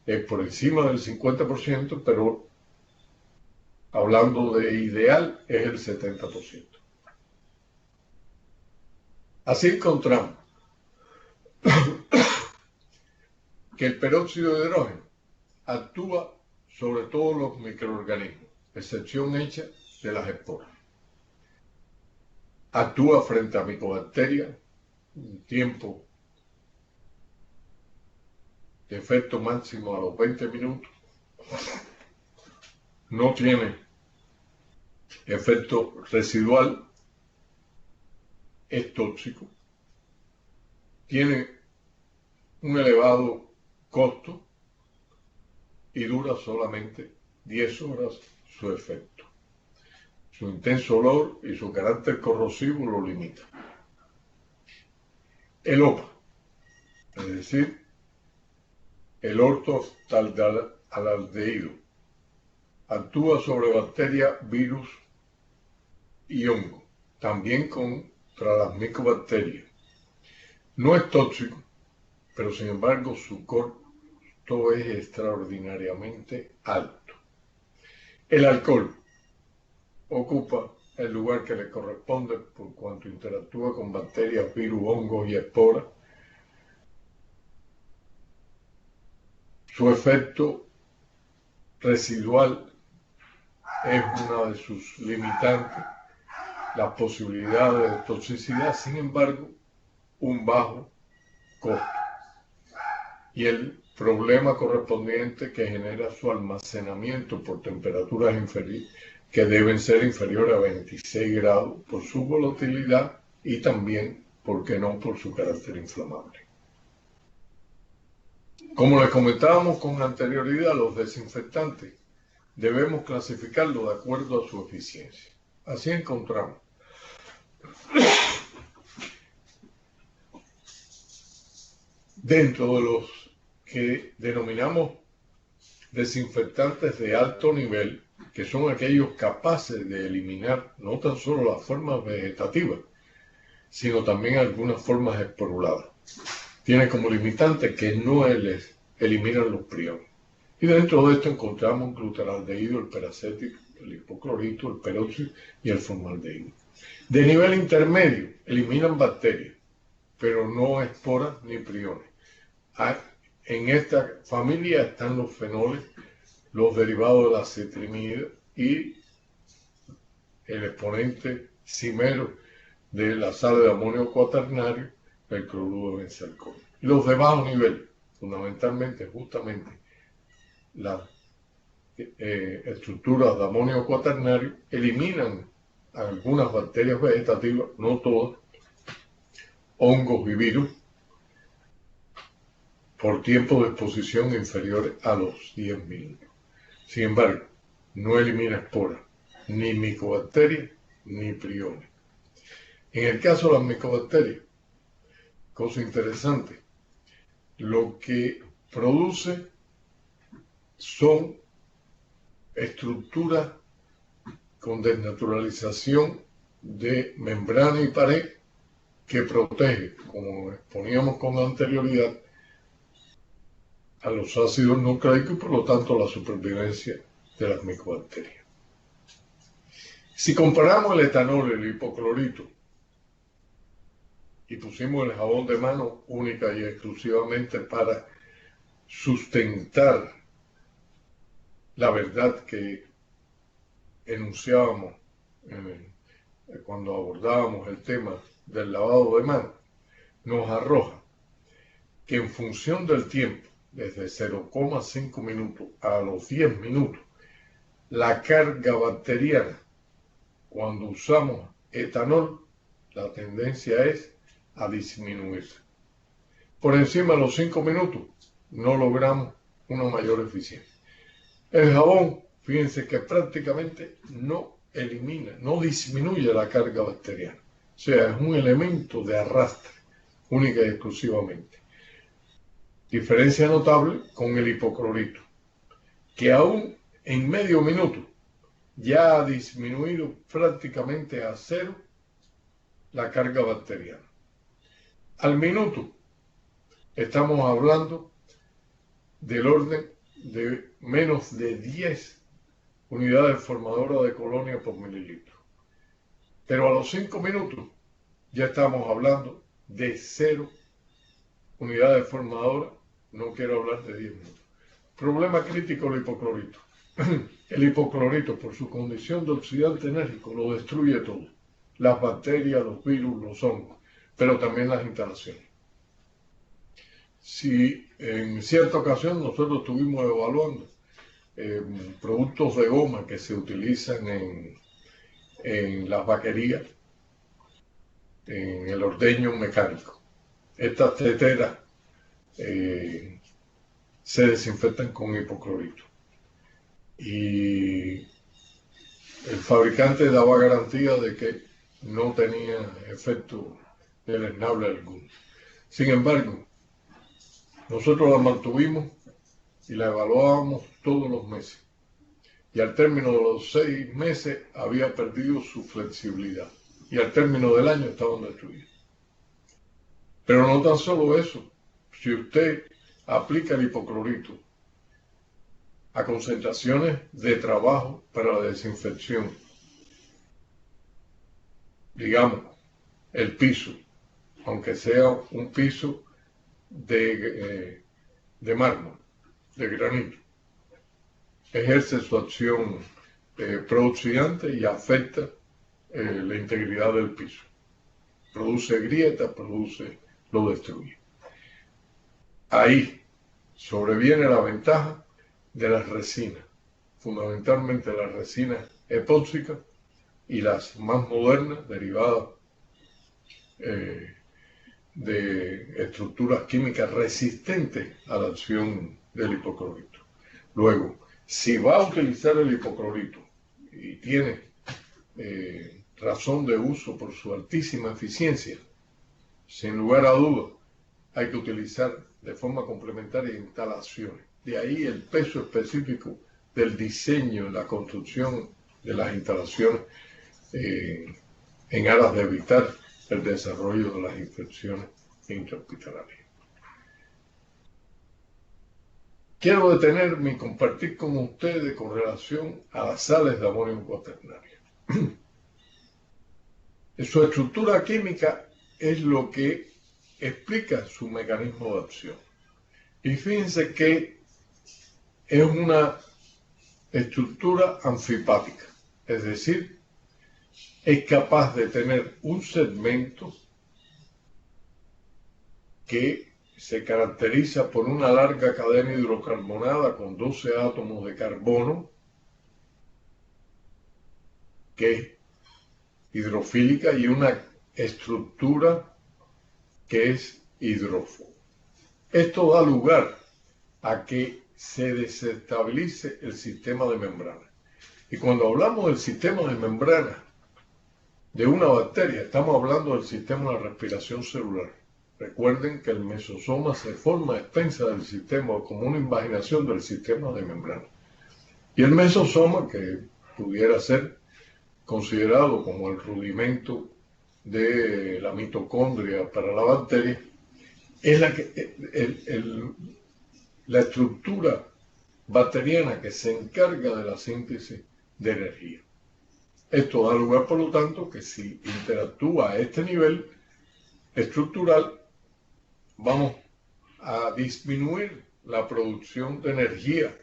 es por encima del 50%, pero hablando de ideal es el 70%. Así encontramos que el peróxido de hidrógeno actúa sobre todos los microorganismos, excepción hecha de las esporas. Actúa frente a micobacterias, un tiempo de efecto máximo a los 20 minutos, no tiene efecto residual, es tóxico, tiene un elevado costo y dura solamente 10 horas su efecto. Su intenso olor y su carácter corrosivo lo limita. El OPA, es decir, el ortoftaldehído, actúa sobre bacterias, virus y hongo, también contra las micobacterias. No es tóxico, pero sin embargo su costo es extraordinariamente alto. El alcohol ocupa el lugar que le corresponde por cuanto interactúa con bacterias, virus, hongos y esporas. Su efecto residual es una de sus limitantes, las posibilidades de toxicidad, sin embargo, un bajo costo. Y el problema correspondiente que genera su almacenamiento por temperaturas que deben ser inferiores a 26 grados por su volatilidad y también, ¿por qué no?, por su carácter inflamable. Como les comentábamos con anterioridad, los desinfectantes debemos clasificarlos de acuerdo a su eficiencia. Así encontramos dentro de los que denominamos desinfectantes de alto nivel, que son aquellos capaces de eliminar no tan solo las formas vegetativas, sino también algunas formas esporuladas. Tiene como limitante que no les eliminan los priones. Y dentro de esto encontramos glutaraldehído, el peracético, el hipoclorito, el peróxido y el formaldehído. De nivel intermedio, eliminan bacterias, pero no esporas ni priones. En esta familia están los fenoles, los derivados de la citrinamida y el exponente cimero de la sal de amonio cuaternario, el cloruro de benzalcohol. Los de bajo nivel, fundamentalmente, justamente, las estructuras de amonio cuaternario eliminan algunas bacterias vegetativas, no todas, hongos y virus, por tiempo de exposición inferiores a los 10 minutos. Sin embargo, no elimina esporas, ni micobacterias, ni priones. En el caso de las micobacterias, cosa interesante, lo que produce son estructuras con desnaturalización de membrana y pared que protege, como exponíamos con anterioridad, a los ácidos nucleicos y por lo tanto la supervivencia de las micobacterias. Si comparamos el etanol y el hipoclorito y pusimos el jabón de mano única y exclusivamente para sustentar la verdad que enunciábamos cuando abordábamos el tema del lavado de manos, nos arroja que en función del tiempo, desde 0,5 minutos a los 10 minutos, la carga bacteriana, cuando usamos etanol, la tendencia es a disminuir. Por encima de los 5 minutos, no logramos una mayor eficiencia. El jabón, fíjense que prácticamente no elimina, no disminuye la carga bacteriana. O sea, es un elemento de arrastre, única y exclusivamente. Diferencia notable con el hipoclorito, que aún en medio minuto ya ha disminuido prácticamente a cero la carga bacteriana. Al minuto estamos hablando del orden de menos de 10 unidades formadoras de colonia por mililitro. Pero a los 5 minutos ya estamos hablando de 0 unidades formadoras, no quiero hablar de 10 minutos. Problema crítico el hipoclorito. El hipoclorito, por su condición de oxidante enérgico, lo destruye todo. Las bacterias, los virus, los hongos, pero también las instalaciones. Si en cierta ocasión nosotros estuvimos evaluando productos de goma que se utilizan en las vaquerías, en el ordeño mecánico. Estas teteras se desinfectan con hipoclorito. Y el fabricante daba garantía de que no tenía efecto deleznable alguno. Sin embargo, nosotros la mantuvimos y la evaluábamos todos los meses. Y al término de los 6 meses había perdido su flexibilidad. Y al término del año estaban destruidas. Pero no tan solo eso. Si usted aplica el hipoclorito a concentraciones de trabajo para la desinfección, digamos, el piso, aunque sea un piso de mármol, de granito, ejerce su acción prooxidante y afecta la integridad del piso. Produce grietas, lo destruye. Ahí sobreviene la ventaja de las resinas, fundamentalmente las resinas epóxicas y las más modernas derivadas de estructuras químicas resistentes a la acción del hipoclorito. Luego, si va a utilizar el hipoclorito y tiene razón de uso por su altísima eficiencia, sin lugar a dudas, hay que utilizar de forma complementaria instalaciones. De ahí el peso específico del diseño y la construcción de las instalaciones en aras de evitar el desarrollo de las infecciones intrahospitalarias. Quiero detenerme y compartir con ustedes con relación a las sales de amonio cuaternario. Su estructura química es lo que explica su mecanismo de acción. Y fíjense que es una estructura anfipática, es decir, es capaz de tener un segmento que se caracteriza por una larga cadena hidrocarbonada con 12 átomos de carbono, que es hidrofílica, y una estructura que es hidrófoba. Esto da lugar a que se desestabilice el sistema de membrana. Y cuando hablamos del sistema de membrana de una bacteria, estamos hablando del sistema de respiración celular. Recuerden que el mesosoma se forma a expensas del sistema, como una invaginación del sistema de membrana. Y el mesosoma, que pudiera ser considerado como el rudimento de la mitocondria para la bacteria, es la estructura bacteriana que se encarga de la síntesis de energía. Esto da lugar, por lo tanto, que si interactúa a este nivel estructural, vamos a disminuir la producción de energía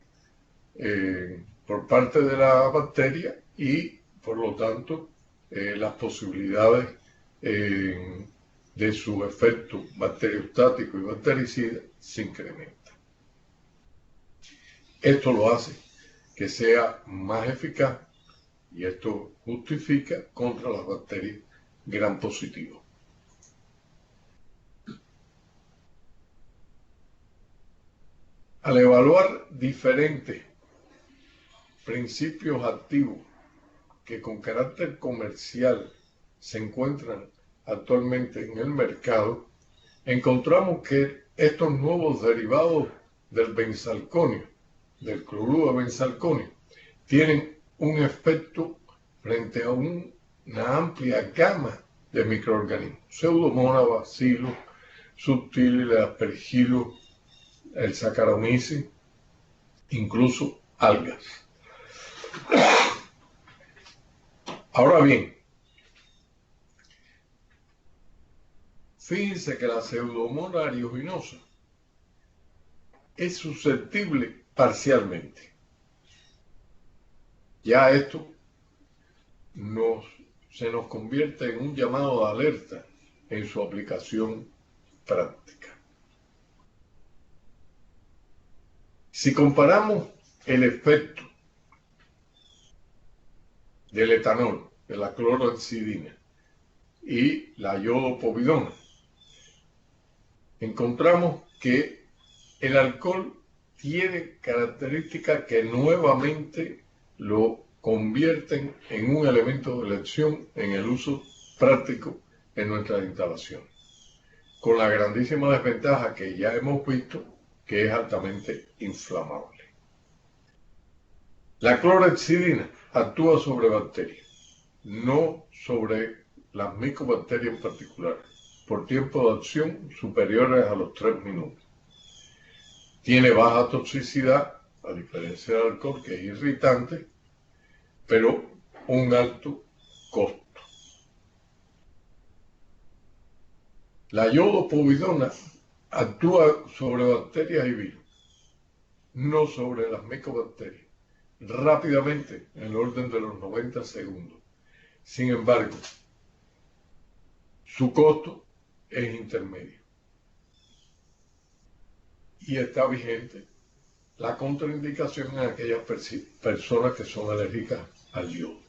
por parte de la bacteria y, por lo tanto, las posibilidades de su efecto bacteriostático y bactericida se incrementan. Esto lo hace que sea más eficaz y esto justifica contra las bacterias gram positivas. Al evaluar diferentes principios activos que con carácter comercial se encuentran actualmente en el mercado, encontramos que estos nuevos derivados del benzalconio, del cloruro de benzalconio, tienen un efecto frente a una amplia gama de microorganismos: Pseudomonas, Bacillus, Subtilis, Aspergillus, el Saccharomyces, incluso algas. Ahora bien, fíjense que la Pseudomonas aeruginosa es susceptible parcialmente. Ya esto se nos convierte en un llamado de alerta en su aplicación práctica. Si comparamos el efecto del etanol, de la clorhexidina y la iodopovidona, encontramos que el alcohol tiene características que nuevamente lo convierten en un elemento de elección en el uso práctico en nuestras instalaciones, con la grandísima desventaja que ya hemos visto, que es altamente inflamable. La clorhexidina actúa sobre bacterias, no sobre las micobacterias en particular, por tiempo de acción superiores a los 3 minutos. Tiene baja toxicidad, a diferencia del alcohol, que es irritante, pero un alto costo. La iodopovidona actúa sobre bacterias y virus, no sobre las micobacterias, rápidamente, en el orden de los 90 segundos. Sin embargo, su costo es intermedio y está vigente la contraindicación en aquellas personas que son alérgicas al yodo.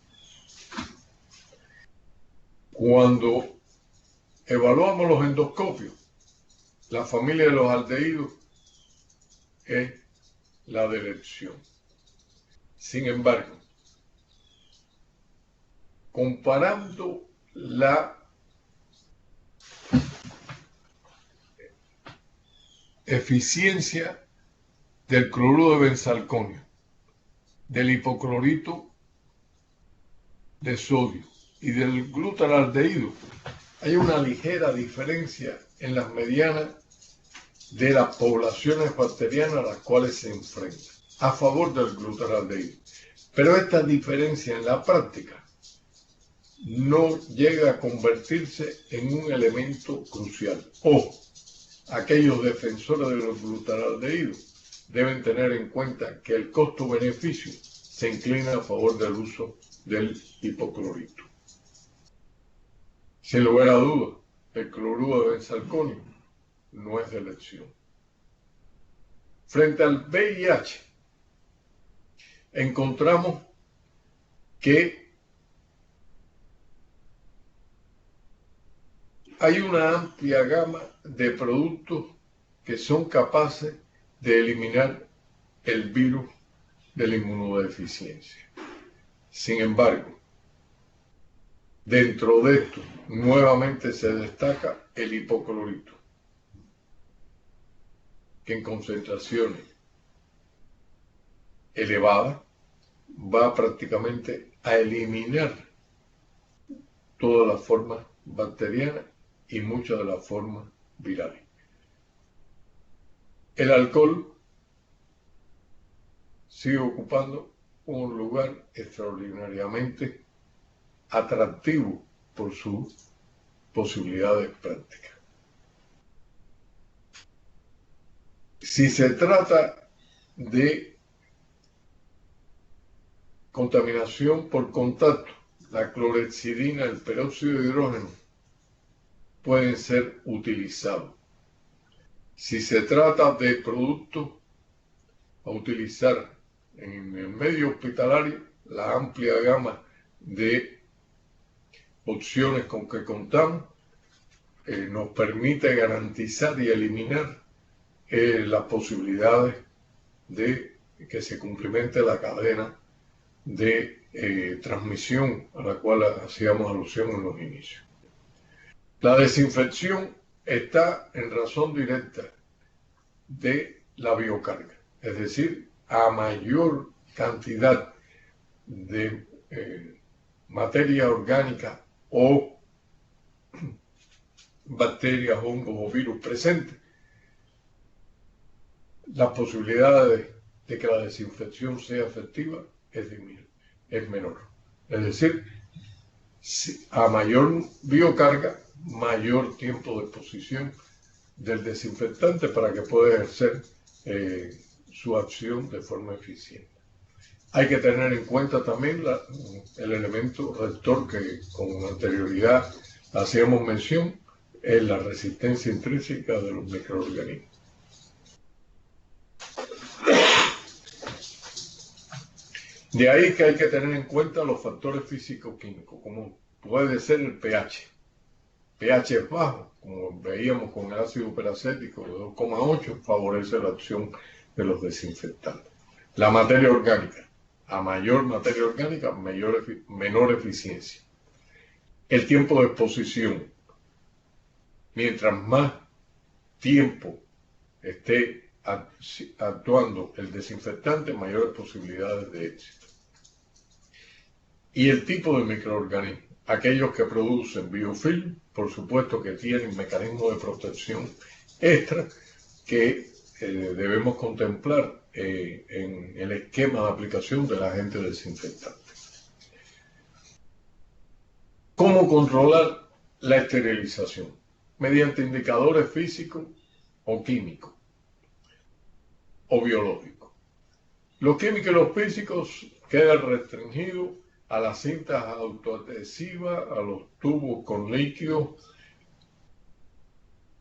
Cuando evaluamos los endoscopios, la familia de los aldehídos es la de elección. Sin embargo, comparando la eficiencia del cloruro de benzalconio, del hipoclorito de sodio y del glutaraldehído, hay una ligera diferencia en las medianas de las poblaciones bacterianas a las cuales se enfrenta, a favor del glutaraldehído. Pero esta diferencia en la práctica no llega a convertirse en un elemento crucial. Ojo, aquellos defensores de los glutaraldehídos deben tener en cuenta que el costo-beneficio se inclina a favor del uso del hipoclorito. Sin lugar a dudas, el cloruro de benzalconio no es de elección. Frente al VIH, encontramos que hay una amplia gama de productos que son capaces de eliminar el virus de la inmunodeficiencia. Sin embargo, dentro de esto nuevamente se destaca el hipoclorito, que en concentraciones elevadas va prácticamente a eliminar todas las formas bacterianas y muchas de las formas virales. El alcohol sigue ocupando un lugar extraordinariamente atractivo por sus posibilidades prácticas. Si se trata de contaminación por contacto, la clorhexidina, el peróxido de hidrógeno pueden ser utilizados. Si se trata de productos a utilizar en el medio hospitalario, la amplia gama de opciones con que contamos nos permite garantizar y eliminar las posibilidades de que se cumplimente la cadena de transmisión a la cual hacíamos alusión en los inicios. La desinfección está en razón directa de la biocarga, es decir, a mayor cantidad de materia orgánica o bacterias, hongos o virus presentes, las posibilidades de que la desinfección sea efectiva es menor. Es decir, a mayor biocarga, mayor tiempo de exposición del desinfectante para que pueda ejercer su acción de forma eficiente. Hay que tener en cuenta también el elemento rector que con anterioridad hacíamos mención, es la resistencia intrínseca de los microorganismos. De ahí que hay que tener en cuenta los factores físico-químicos, como puede ser el pH. pH bajo, como veíamos con el ácido peracético de 2,8, favorece la acción de los desinfectantes. La materia orgánica. A mayor materia orgánica, menor eficiencia. El tiempo de exposición. Mientras más tiempo esté actuando el desinfectante, mayores posibilidades de éxito. Y el tipo de microorganismos. Aquellos que producen biofilm, por supuesto que tienen mecanismos de protección extra que debemos contemplar en el esquema de aplicación del agente desinfectante. ¿Cómo controlar la esterilización? Mediante indicadores físicos o químicos o biológicos. Los químicos y los físicos quedan restringidos a las cintas autoadhesivas, a los tubos con líquidos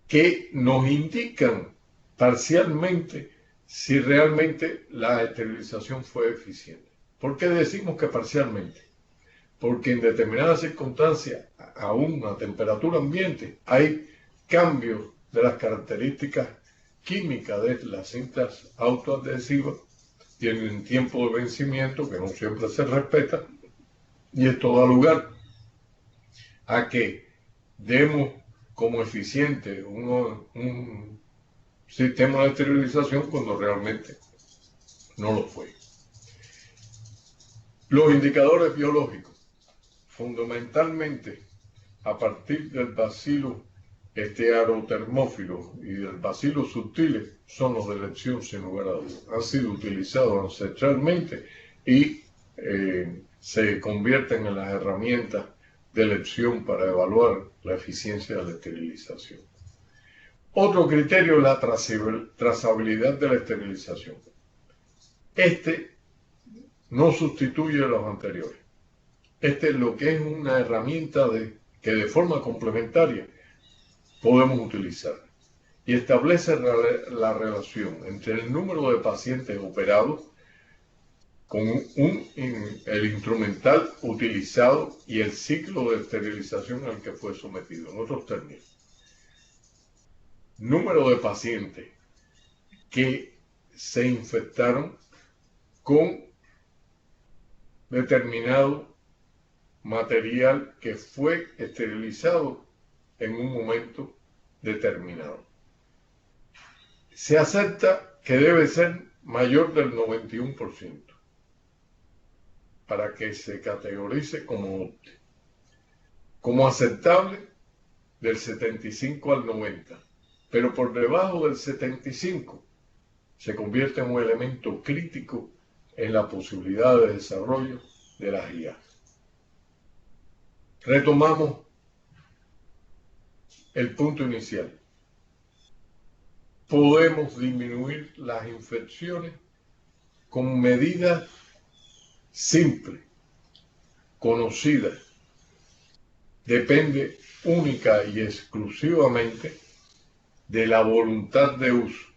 que nos indican parcialmente si realmente la esterilización fue eficiente. ¿Por qué decimos que parcialmente? Porque en determinadas circunstancias, aún a temperatura ambiente, hay cambios de las características químicas de las cintas autoadhesivas, tienen tiempo de vencimiento que no siempre se respeta, y esto da lugar a que demos como eficiente un sistema de esterilización cuando realmente no lo fue. Los indicadores biológicos, fundamentalmente a partir del bacilo estearotermófilo y del bacilo subtiles, son los de elección sin lugar a dudas. Han sido utilizados ancestralmente y se convierten en las herramientas de elección para evaluar la eficiencia de la esterilización. Otro criterio es la trazabilidad de la esterilización. Este no sustituye a los anteriores. Este es lo que es una herramienta que de forma complementaria podemos utilizar y establece la relación entre el número de pacientes operados con el instrumental utilizado y el ciclo de esterilización al que fue sometido. En otros términos, número de pacientes que se infectaron con determinado material que fue esterilizado en un momento determinado. Se acepta que debe ser mayor del 91% para que se categorice como OPTE. Como aceptable, del 75 al 90, pero por debajo del 75 se convierte en un elemento crítico en la posibilidad de desarrollo de las IAS. Retomamos el punto inicial. Podemos disminuir las infecciones con medidas simples, conocidas. Depende única y exclusivamente de la voluntad de uso,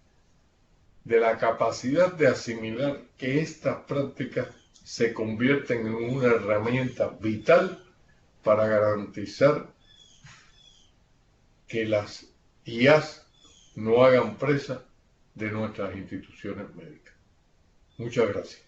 de la capacidad de asimilar que estas prácticas se convierten en una herramienta vital para garantizar que las IAS no hagan presa de nuestras instituciones médicas. Muchas gracias.